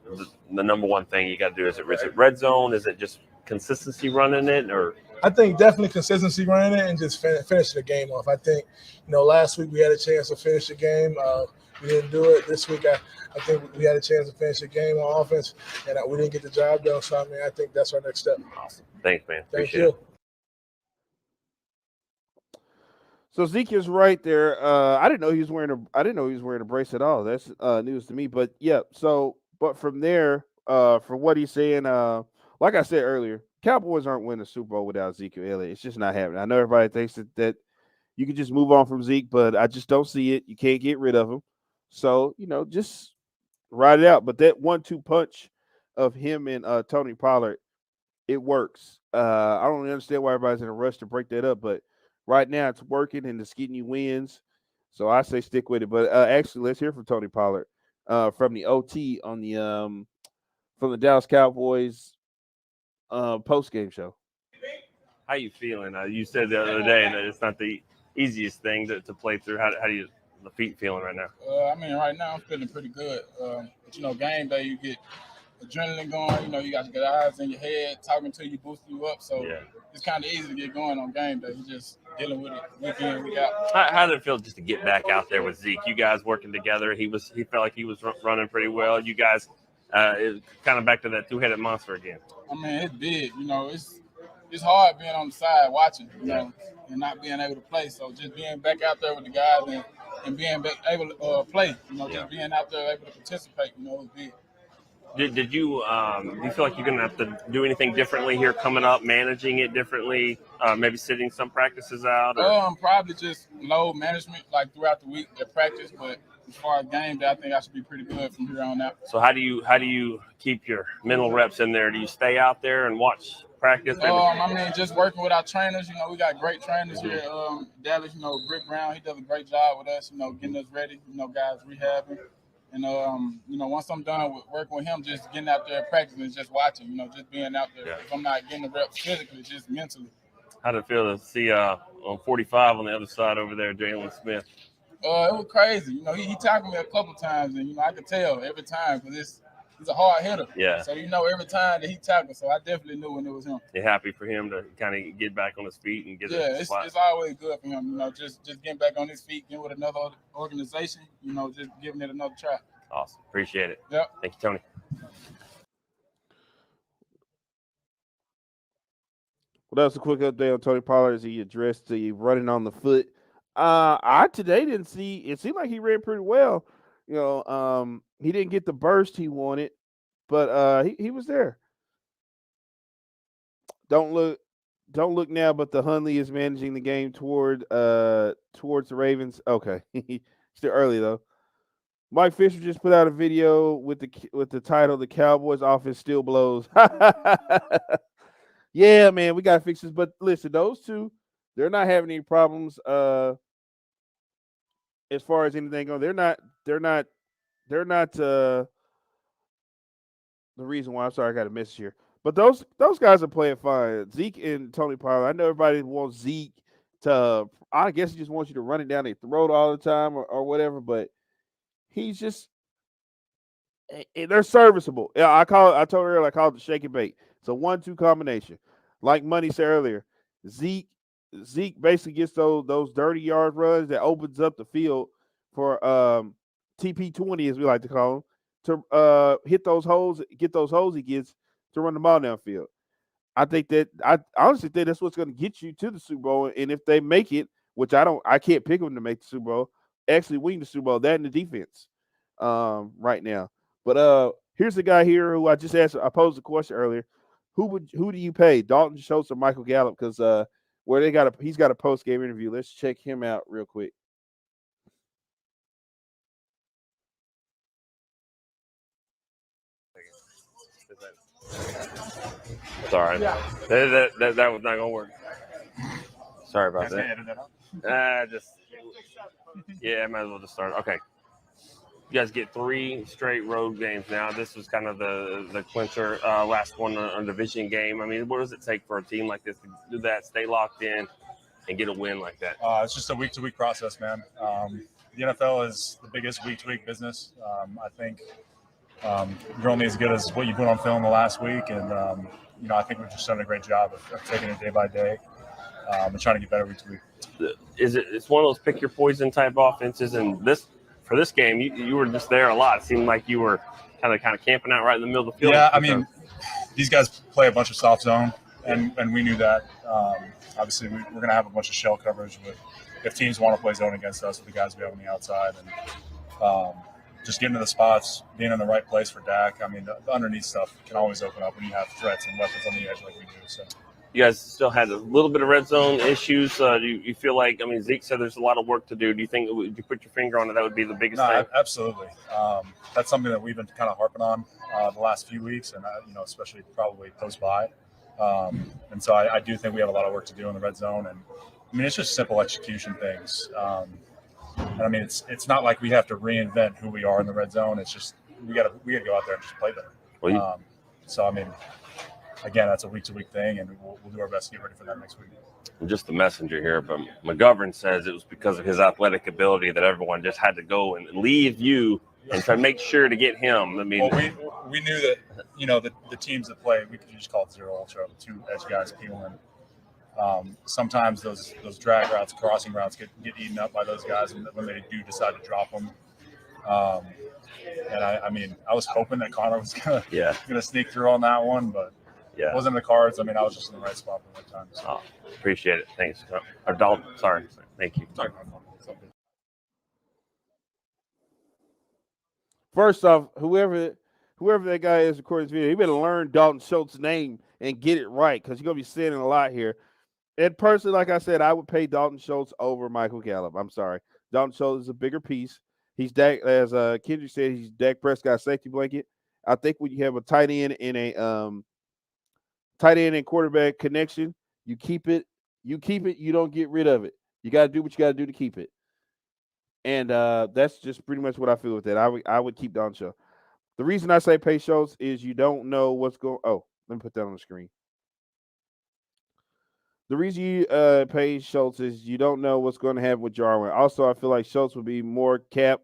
the number one thing you got to do? Is it red zone? Is it just consistency running it, or? I think definitely consistency running it and just finishing the game off. I think last week we had a chance to finish the game. We didn't do it. This week I think we had a chance to finish the game on offense, and we didn't get the job done. So I think that's our next step. Awesome. Thanks, man. Thank you. So Zeke is right there. I didn't know he was wearing a brace at all. That's news to me. But yeah. But from there, for what he's saying, like I said earlier, Cowboys aren't winning the Super Bowl without Zeke Elliot. It's just not happening. I know everybody thinks that you can just move on from Zeke, but I just don't see it. You can't get rid of him. So just ride it out. But that 1-2 punch of him and Tony Pollard, it works. I don't really understand why everybody's in a rush to break that up, but right now it's working and it's getting you wins. So I say stick with it. But actually, let's hear from Tony Pollard from the OT on the from the Dallas Cowboys post-game show. How you feeling? You said the other day that it's not the easiest thing to play through. How do the feet feeling right now? Right now I'm feeling pretty good. But game day you get adrenaline going. You got to get eyes in your head, talking to you, boosting you up. So it's kind of easy to get going on game day. You just dealing with it week in, week out. How did it feel just to get back out there with Zeke? You guys working together. He felt like he was running pretty well. You guys kind of back to that 2-headed monster again. It's big. It's hard being on the side watching, and not being able to play. So just being back out there with the guys and being back able to play, just being out there able to participate, it's big. Did you do you feel like you're going to have to do anything differently here coming up, managing it differently, maybe sitting some practices out? Or? Probably just load management like throughout the week at practice, but as far as game day, I think I should be pretty good from here on out. So how do you keep your mental reps in there? Do you stay out there and watch practice? Just working with our trainers. We got great trainers here at Dallas. Brick Brown, he does a great job with us, getting us ready, guys rehabbing. And, once I'm done with working with him, just getting out there and practicing and just watching, just being out there. If I'm not getting the reps physically, just mentally. How did it feel to see on 45 on the other side over there, Jalen Smith? It was crazy. He tackled me a couple times, and, I could tell every time because he's a hard hitter. Yeah. So, every time that he tackled, so I definitely knew when it was him. You're happy for him to kind of get back on his feet and get it's always good for him, just getting back on his feet, getting with another organization, just giving it another try. Awesome. Appreciate it. Yep. Thank you, Tony. Well, that was a quick update on Tony Pollard as he addressed the running on the foot. I today didn't see – it seemed like he ran pretty well. He didn't get the burst he wanted, but he was there. Don't look now, but the Hundley is managing the game towards the Ravens. Okay. Still early, though. Mike Fisher just put out a video with the title "The Cowboys Offense Still Blows." Yeah, man, we gotta fix this. But listen, those two, they're not having any problems as far as anything going. They're not the reason why. I'm sorry, I got a message here. But those guys are playing fine. Zeke and Tony Pollard. I know everybody wants Zeke to. I guess he just wants you to run it down their throat all the time or whatever. But he's just they're serviceable. Yeah, I told her earlier, I call it the shake and bake. It's a 1-2 combination. Like Money said earlier, Zeke basically gets those dirty yard runs that opens up the field for TP20, as we like to call them, to hit those holes, get those holes he gets to run the ball downfield. I honestly think that's what's going to get you to the Super Bowl. And if they make it, which I can't pick them to make the Super Bowl, actually win the Super Bowl, that and the defense right now. But here's the guy here who I just asked. I posed a question earlier. Who do you pay, Dalton Schultz or Michael Gallup? Because he's got a post game interview. Let's check him out real quick. It's all right. That was not gonna work. Sorry about that. I might as well just start. Okay. You guys get 3 straight road games now. This was kind of the clincher, last one on division game. I mean, what does it take for a team like this to do that, stay locked in, and get a win like that? It's just a week-to-week process, man. The NFL is the biggest week-to-week business. I think you're only as good as what you put on film the last week, and I think we've just done a great job of taking it day by day and trying to get better week to week. It's one of those pick your poison type offenses, and for this game, you were just there a lot. It seemed like you were kind of camping out right in the middle of the field. Yeah, I mean, these guys play a bunch of soft zone, and we knew that. Obviously, we're going to have a bunch of shell coverage if teams want to play zone against us with the guys we have on the outside. And just getting to the spots, being in the right place for Dak. I mean, the underneath stuff can always open up when you have threats and weapons on the edge like we do. So. You guys still had a little bit of red zone issues. Do you feel like, Zeke said there's a lot of work to do. Do you think if you put your finger on it, that would be the biggest thing? Absolutely. That's something that we've been kind of harping on the last few weeks, and especially probably post-bye. And so I do think we have a lot of work to do in the red zone. And it's just simple execution things. And it's not like we have to reinvent who we are in the red zone. It's just we got to go out there and just play better. Again, that's a week-to-week thing, and we'll do our best to get ready for that next week. I'm just the messenger here, but McGovern says it was because of his athletic ability that everyone just had to go and leave you and try to make sure to get him. We knew that the teams that play, we could just call it zero ultra, 2 edge guys peeling. Sometimes those drag routes, crossing routes get eaten up by those guys, and when they do decide to drop them. And I was hoping that Connor was gonna sneak through on that one, but it wasn't in the cards. I was just in the right spot for the right time. So. Appreciate it. Thanks. Or Dalton, sorry. Thank you. Sorry. First off, whoever that guy is recording this video, he better learn Dalton Schultz's name and get it right, because you're going to be saying it a lot here. And personally, like I said, I would pay Dalton Schultz over Michael Gallup. I'm sorry. Dalton Schultz is a bigger piece. He's Dak, as Kendrick said, he's Dak Prescott safety blanket. I think when you have a tight end and quarterback connection, you keep it, you don't get rid of it. You got to do what you got to do to keep it. And that's just pretty much what I feel with that. I would keep Dalton Schultz. The reason I say pay Schultz is you don't know what's going. Oh, let me put that on the screen. The reason you pay Schultz is you don't know what's going to happen with Jarwin. Also, I feel like Schultz would be more cap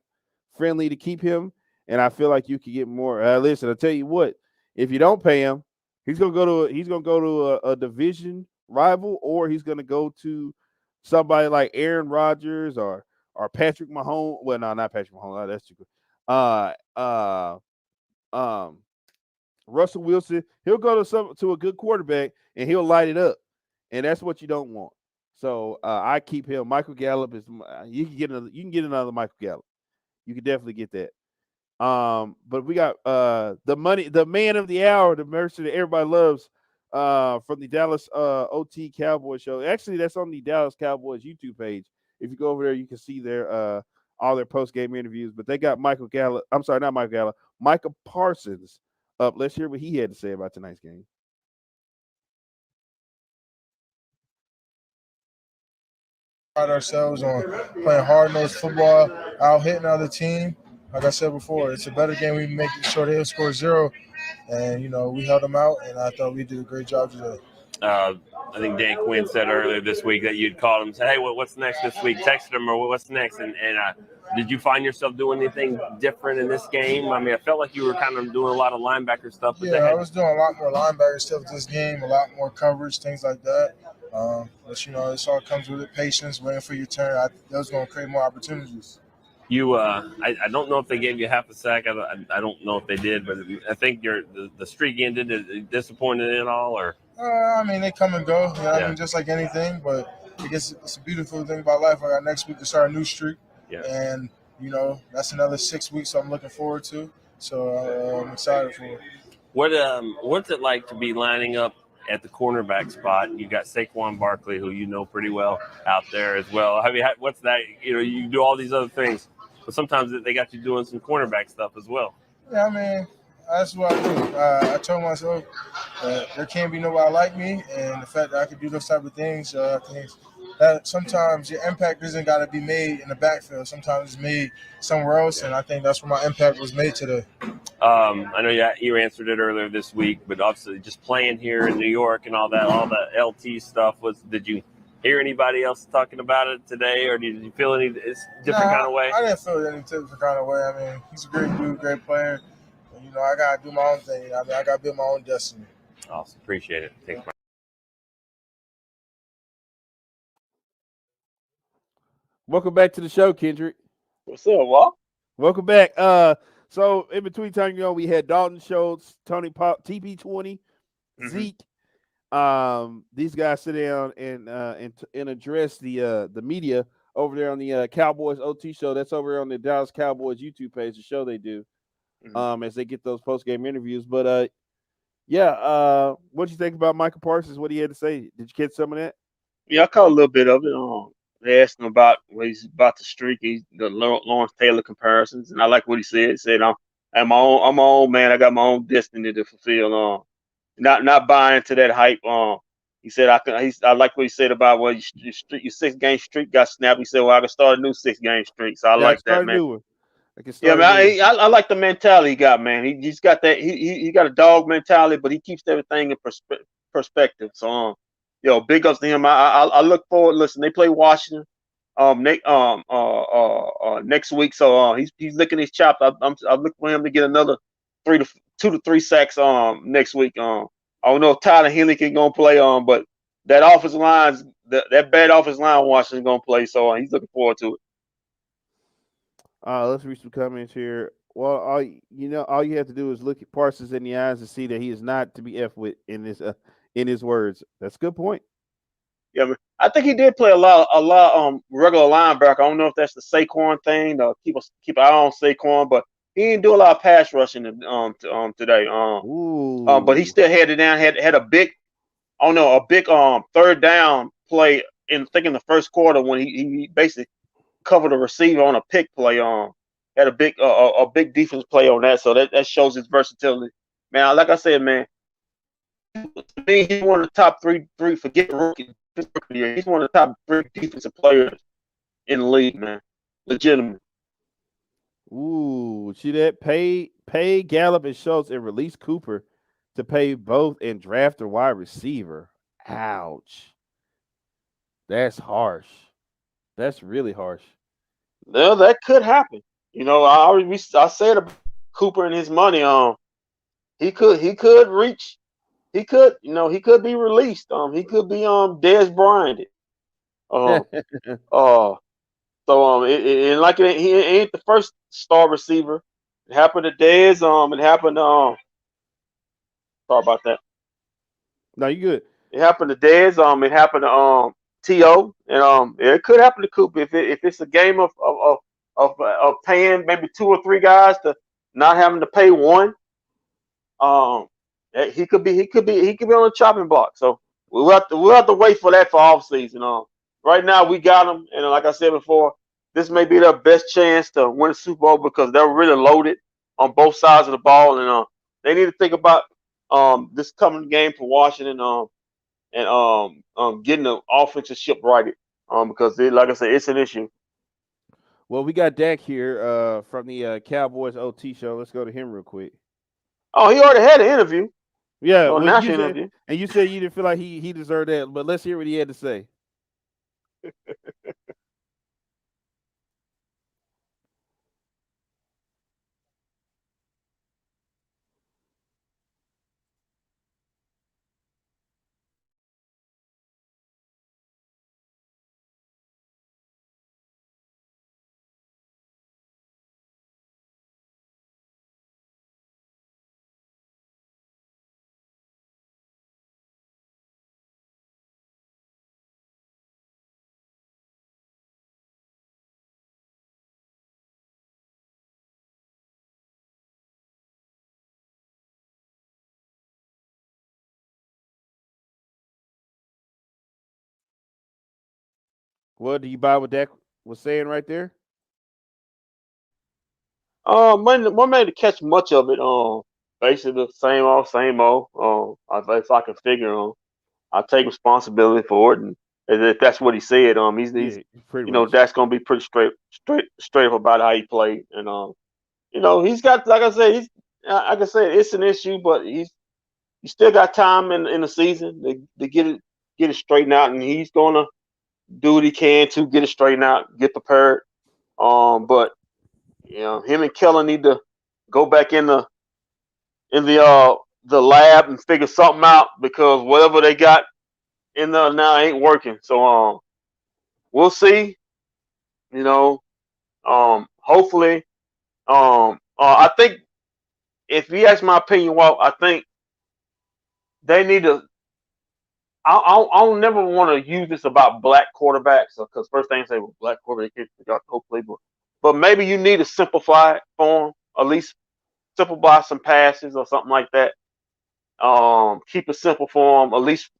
friendly to keep him, and I feel like you could get more. Listen, I'll tell you what. If you don't pay him, he's gonna go to a division rival, or he's gonna go to somebody like Aaron Rodgers or Patrick Mahomes. Well, no, not Patrick Mahomes. That's too good. Russell Wilson. He'll go to a good quarterback and he'll light it up, and that's what you don't want. So I keep him. Michael Gallup is you can get another Michael Gallup. You can definitely get that. But we got the man of the hour, the mercy that everybody loves, from the Dallas OT Cowboys show. Actually, that's on the Dallas Cowboys YouTube page. If you go over there, you can see their all their post game interviews. But they got Michael Gallup. I'm sorry, not Michael Gallup. Micah Parsons up. Let's hear what he had to say about tonight's game. Pride ourselves on playing hard-nosed football, out hitting the other team. Like I said before, it's a better game. We make sure they'll score 0, and we held them out, and I thought we did a great job today. I think Dan Quinn said earlier this week that you'd called him and said, hey, what's next this week? Texted him or what's next? And did you find yourself doing anything different in this game? I mean, I felt like you were kind of doing a lot of linebacker stuff. But yeah, I was doing a lot more linebacker stuff this game, a lot more coverage, things like that. But, this all comes with it, patience, waiting for your turn. That was going to create more opportunities. I don't know if they gave you half a sack. I don't know if they did, but I think the streak ended. Disappointed at all, or? They come and go. Just like anything. But I guess it's a beautiful thing about life. I got next week to start a new streak, and that's another 6 weeks I'm looking forward to. So I'm excited for it. What's it like to be lining up at the cornerback spot? You got Saquon Barkley, who you know pretty well, out there as well. I mean, what's that? You do all these other things, but sometimes they got you doing some cornerback stuff as well. Yeah, that's what I do. I told myself there can't be nobody like me, and the fact that I can do those type of things, that sometimes your impact isn't got to be made in the backfield. Sometimes it's made somewhere else, and I think that's where my impact was made today. I know you answered it earlier this week, but obviously just playing here in New York and all the LT stuff, did you hear anybody else talking about it today, or did you feel any different kind of way? I didn't feel any different kind of way. He's a great dude, great player. And, I got to do my own thing. I got to build my own destiny. Awesome. Appreciate it. Thanks, Mike. Welcome back to the show, Kendrick. What's up, Walt? Welcome back. So in between time, we had Dalton Schultz, Tony Pop, TP20, Zeke. These guys sit down and address the media over there on the Cowboys OT show. That's over there on the Dallas Cowboys YouTube page, the show they do. As they get those post-game interviews. But, what'd you think about Michael Parsons, what he had to say? Did you catch some of that? Yeah, I caught a little bit of it. They asked him about what he's about the streak, the Lawrence Taylor comparisons, and I like what he said. He said, I'm my own man. I got my own destiny to fulfill. Not buying into that hype. He said, I like what he said about your 6-game streak got snapped. He said, well, I can start a new 6-game streak. So I like that, man. I like the mentality he got, man. He's got that. He got a dog mentality, but he keeps everything in perspective. So, big ups to him. I look forward. Listen, they play Washington next week, so he's licking his chops. I look for him to get another 2 to 3 sacks next week. I don't know if Tyler Henley can go play but that offensive line, that bad offensive line Washington gonna play. So he's looking forward to it. Let's read some comments here. Well, all you have to do is look at Parsons in the eyes and see that he is not to be effed with in his words. That's a good point. Yeah, man. I think he did play a lot regular linebacker. I don't know if that's the Saquon thing. Keep an eye on Saquon, but he didn't do a lot of pass rushing today. But he still had it down. Had a big third down play in the first quarter when he basically covered a receiver on a pick play. Had a big defense play on that, so that shows his versatility. Man, like I said, man, to me, he's one of the top three. Forget rookie. He's one of the top 3 defensive players in the league, man. Legitimate. Ooh, see that? Pay Gallup and Schultz and release Cooper to pay both and draft a wide receiver. Ouch. That's harsh. That's really harsh. Well, that could happen. I said about Cooper and his money. He could reach. He could be released. He could be Dez Bryant. He ain't the first star receiver. It happened to Dez. It happened. Sorry about that. No, you good. It happened to Dez. It happened to T.O. And it could happen to Cooper if it's a game of paying maybe 2 or 3 guys to not having to pay one. He could be on the chopping block. So we'll have to wait for that for off season. Right now we got him, and like I said before, this may be their best chance to win the Super Bowl because they're really loaded on both sides of the ball, and they need to think about this coming game for Washington and getting the offensive ship righted because like I said, it's an issue. Well, we got Dak here from the Cowboys OT show. Let's go to him real quick. Oh, he already had an interview. Yeah, well, national interview. And you said you didn't feel like he deserved that, but let's hear what he had to say. Well, do you buy what Dak was saying right there? One made to catch much of it. Basically the same old. If I can figure, I'll take responsibility for it, and if that's what he said, he's pretty much. That's gonna be pretty straight up about how he played, and he's got, like I said, it's an issue, but he's still got time in the season to get it straightened out, and he's gonna do what he can to get it straightened out, get prepared. But him and Kellen need to go back in the lab and figure something out because whatever they got in there now ain't working. So we'll see. Hopefully, I think if you ask my opinion, well, I think they need to. I'll never want to use this about black quarterbacks because first thing I say, well, black quarterbacks hopefully, but maybe you need to simplify it for them, at least simplify some passes or something like that. Keep it simple for him, at least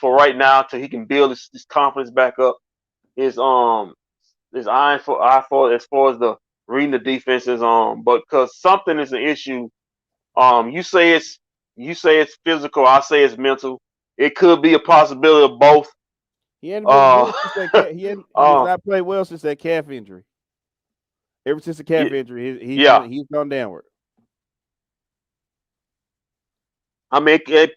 for right now, till he can build his confidence back up. His eye for as far as the reading the defenses, but because something is an issue. You say it's physical, I say it's mental. It could be a possibility of both. He hadn't been good since that he has not played well since that calf injury. Ever since the calf injury, he's gone downward. I mean, it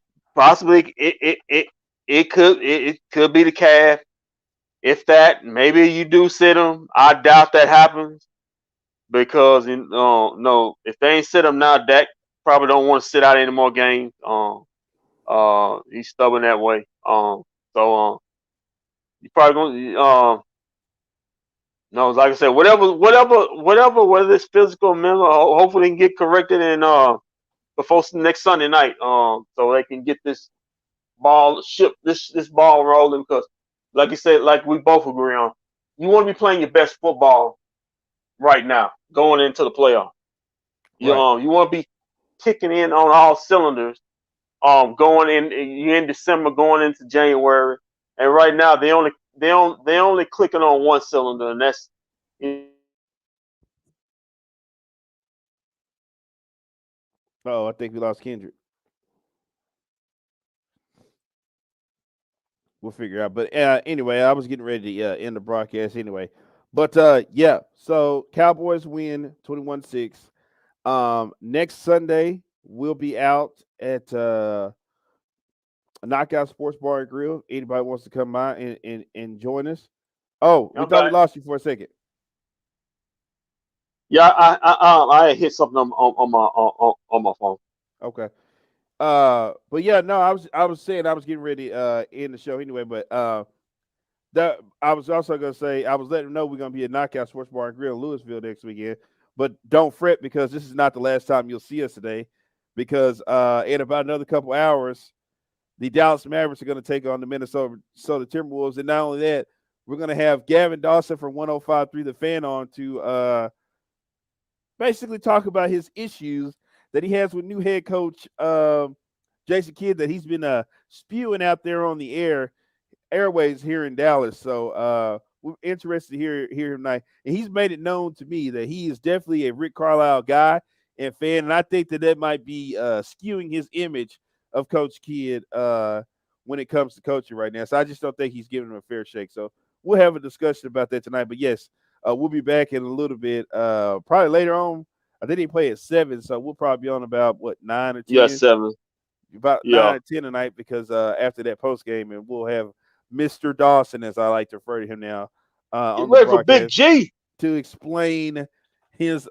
could be the calf. If that, maybe you do sit him. I doubt that happens because no, if they ain't sit him now, Dak probably don't want to sit out any more games. He's stubborn that way. So you probably gonna no, like I said, whether it's physical or mental, hopefully they can get corrected and before next Sunday night, so they can get this ball rolling because, like you said, like we both agree on, you want to be playing your best football right now going into the playoff. You want to be kicking in on all cylinders. Going in December, going into January, and right now they only clicking on one cylinder, and that's. Oh, I think we lost Kendrick. We'll figure it out. But anyway, I was getting ready to end the broadcast anyway. But yeah, so Cowboys win 21-6. Next Sunday we'll be out at Knockout Sports Bar and Grill. Anybody wants to come by and join us? Oh, we thought we lost you for a second. Yeah, I hit something on my phone. Okay. But yeah, no, I was saying I was getting ready in the show anyway, but that I was also gonna say I was letting them know we're gonna be at Knockout Sports Bar and Grill in Louisville next weekend. But don't fret because this is not the last time you'll see us today, because in about another couple hours, the Dallas Mavericks are going to take on the Minnesota Timberwolves, and not only that, we're going to have Gavin Dawson from 105.3 The Fan on to basically talk about his issues that he has with new head coach Jason Kidd that he's been spewing out there on the airways here in Dallas. So we're interested to hear him tonight. And he's made it known to me that he is definitely a Rick Carlisle guy and fan, and I think that might be skewing his image of Coach Kidd when it comes to coaching right now. So I just don't think he's giving him a fair shake. So we'll have a discussion about that tonight. But yes, we'll be back in a little bit, probably later on. I think they play at 7, so we'll probably be on about 9 or 10. Yeah, 7. About 9 or 10 tonight, because after that post game, and we'll have Mr. Dawson, as I like to refer to him now, on the for Big G to explain his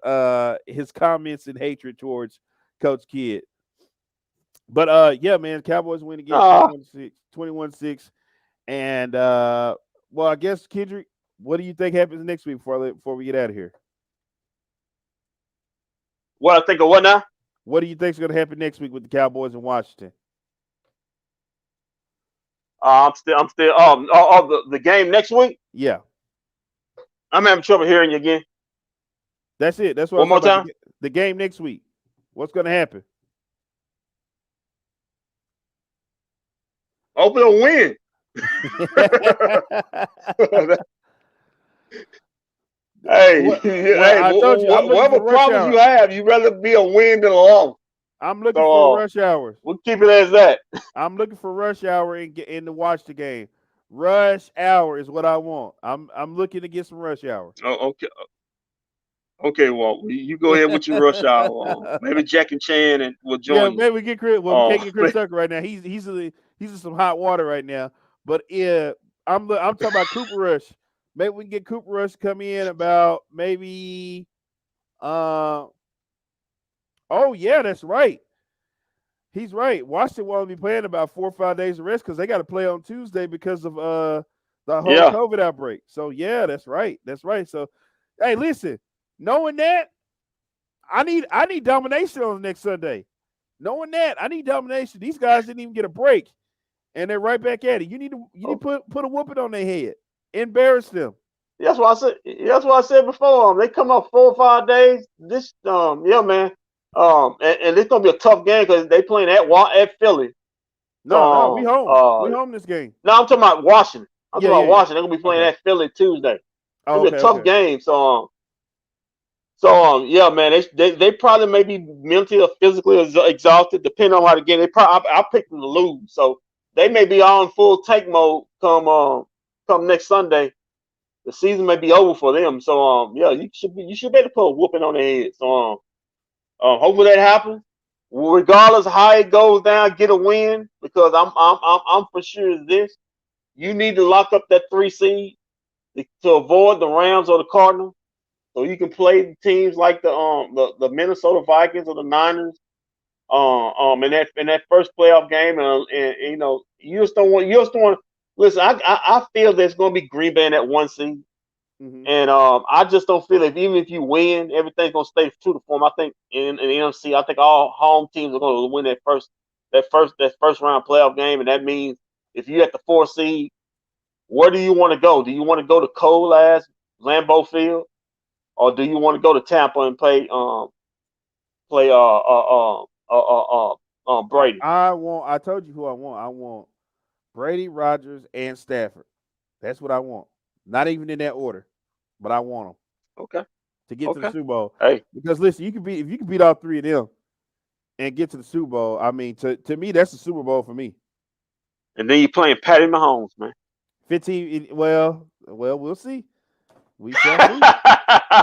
comments and hatred towards Coach Kidd. But yeah, man, Cowboys win again, 21-6. And well, I guess, Kendrick, what do you think happens next week before we get out of here? What I think of what now? What do you think is going to happen next week with the Cowboys in Washington? I'm still. The game next week. Yeah, I'm having trouble hearing you again. That's it. That's what. One more time. The game next week. What's going to happen? Open a win. Whatever problems you have, you rather be a win than a loss. I'm looking for rush hours. We'll keep it as that. I'm looking for rush hour and to watch the game. Rush hour is what I want. I'm looking to get some rush hour. Oh, okay. Okay, Walt. You go ahead with your rush hour. Maybe Jack and Chan will join. Yeah, maybe we get Chris. Well, we can't get Chris Tucker right now. He's in some hot water right now. But yeah, I'm talking about Cooper Rush. Maybe we can get Cooper Rush to come in about maybe. Oh yeah, that's right. He's right. Washington won't be playing about 4 or 5 days of rest because they got to play on Tuesday because of the whole COVID outbreak. So yeah, that's right. That's right. So hey, listen, knowing that, I need domination on the next Sunday. Knowing that, I need domination. These guys didn't even get a break, and they're right back at it. You need to put a whooping on their head, embarrass them. That's what I said. That's what I said before. They come up 4 or 5 days. This, yeah, man. And it's gonna be a tough game because they playing at Philly. No, we home. We home this game. No, I'm talking about Washington. I'm talking about Washington. They're gonna be playing at Philly Tuesday. It's gonna be a tough game. So yeah, man. They probably may be mentally or physically exhausted, depending on how the game. I picked them to lose, so they may be all in full tank mode come next Sunday. The season may be over for them. So yeah, you should be able to put a whooping on their head. So hopefully that happens. Regardless of how it goes down, get a win, because I'm for sure of this. You need to lock up that 3 seed to avoid the Rams or the Cardinals, so you can play teams like the Minnesota Vikings or the Niners in that first playoff game, and you know, you just don't want. Listen, I feel there's going to be Green Bay in that 1 seed. Mm-hmm. And I just don't feel even if you win, everything's gonna stay true to form. I think in the NFC, I think all home teams are gonna win that first round playoff game, and that means if you're at the 4 seed, where do you want to go? Do you want to go to cold ass Lambeau Field, or do you want to go to Tampa and play Brady? I told you who I want. I want Brady, Rodgers, and Stafford. That's what I want. Not even in that order, but I want them. Okay. To get to the Super Bowl. Hey. Because listen, if you can beat all 3 of them and get to the Super Bowl, I mean, to me, that's the Super Bowl for me. And then you're playing Patty Mahomes, man. 15. Well, we'll see. We shall see.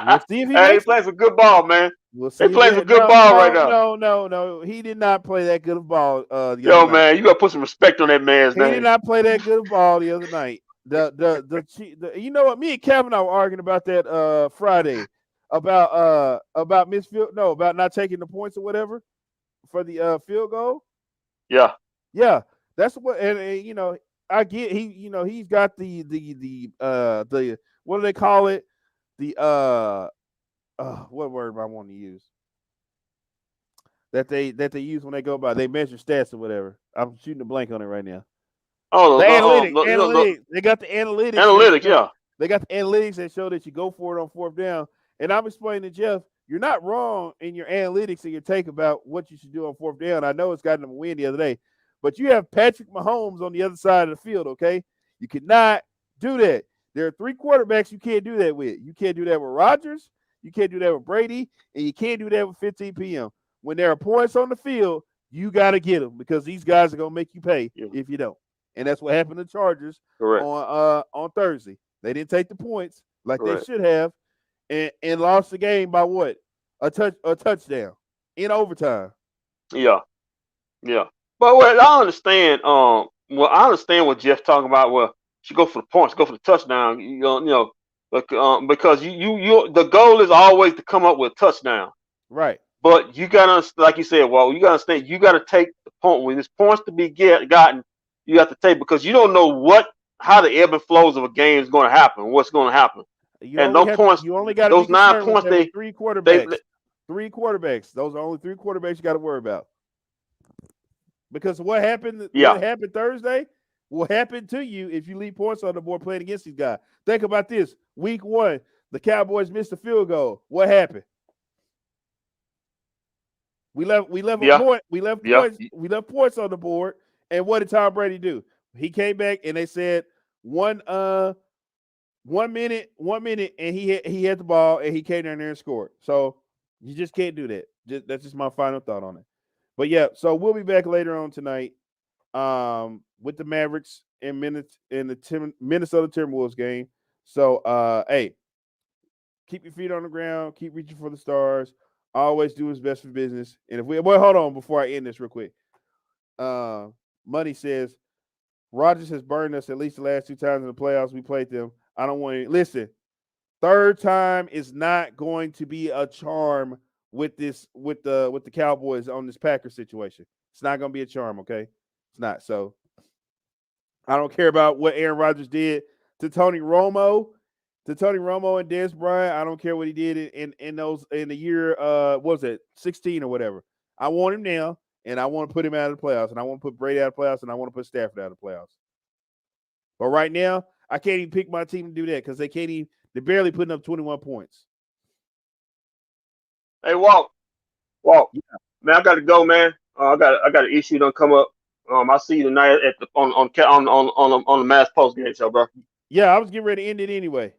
We'll see if he plays some good ball, man. We'll see. He plays some good ball right now. No. He did not play that good of ball. Yo, man, you gotta put some respect on that man's name. He did not play that good of ball the other night. The you know what? Me and Kevin and I were arguing about that Friday about about not taking the points or whatever for the field goal. Yeah. That's what, and you know, I get he's got the what do they call it? The what word am I want to use? That they use when they go by, they measure stats or whatever. I'm shooting a blank on it right now. Oh, the analytics. They got the analytics. Yeah. They got the analytics that show that you go for it on 4th down. And I'm explaining to Jeff, you're not wrong in your analytics and your take about what you should do on 4th down. I know it's gotten them a win the other day, but you have Patrick Mahomes on the other side of the field, okay? You cannot do that. There are 3 quarterbacks you can't do that with. You can't do that with Rodgers. You can't do that with Brady, and you can't do that with 15 p.m. When there are points on the field, you got to get them because these guys are gonna make you pay if you don't. And that's what happened to Chargers on Thursday. They didn't take the points like they should have, and lost the game by what? A touchdown in overtime. Yeah. But what I understand, I understand what Jeff's talking about. Well, you go for the points, go for the touchdown. Because you the goal is always to come up with a touchdown. Right. But you gotta, like you said, well, you gotta understand, you gotta take the point when there's points to be gotten. You have to take because you don't know how the ebb and flows of a game is going to happen. What's going to happen? You only got those 9 points. They 3 quarterbacks. 3 quarterbacks. Those are only 3 quarterbacks you got to worry about. Because what happened? What happened Thursday will happen to you if you leave points on the board playing against these guys. Think about this: Week 1, the Cowboys missed a field goal. What happened? We left points on the board. And what did Tom Brady do? He came back and they said 1 minute, and he had the ball and he came down there and scored. So you just can't do that. That's just my final thought on it. But yeah, so we'll be back later on tonight with the Mavericks and the Minnesota Timberwolves game. So hey, keep your feet on the ground, keep reaching for the stars. Always do his best for business. And if hold on before I end this real quick. Money says Rodgers has burned us at least the last 2 times in the playoffs we played them. I don't want to listen. 3rd time is not going to be a charm with the Cowboys on this Packers situation. It's not going to be a charm, okay? It's not. So I don't care about what Aaron Rodgers did to Tony Romo and Dez Bryant. I don't care what he did in the year what was it, 16 or whatever. I want him now, and I want to put him out of the playoffs, and I want to put Brady out of the playoffs, and I want to put Stafford out of the playoffs. But right now, I can't even pick my team to do that because they're barely putting up 21 points. Hey, Walt. Yeah. Man, I got to go, man. I got an issue done come up. I'll see you tonight at on the Mass Post game show, bro. Yeah, I was getting ready to end it anyway.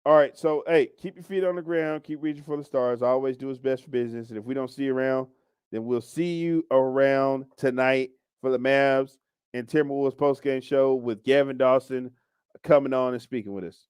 All right, so hey, keep your feet on the ground, keep reaching for the stars. Always do his best for business, and if we don't see you around, then we'll see you around tonight for the Mavs and Timberwolves post game show with Gavin Dawson coming on and speaking with us.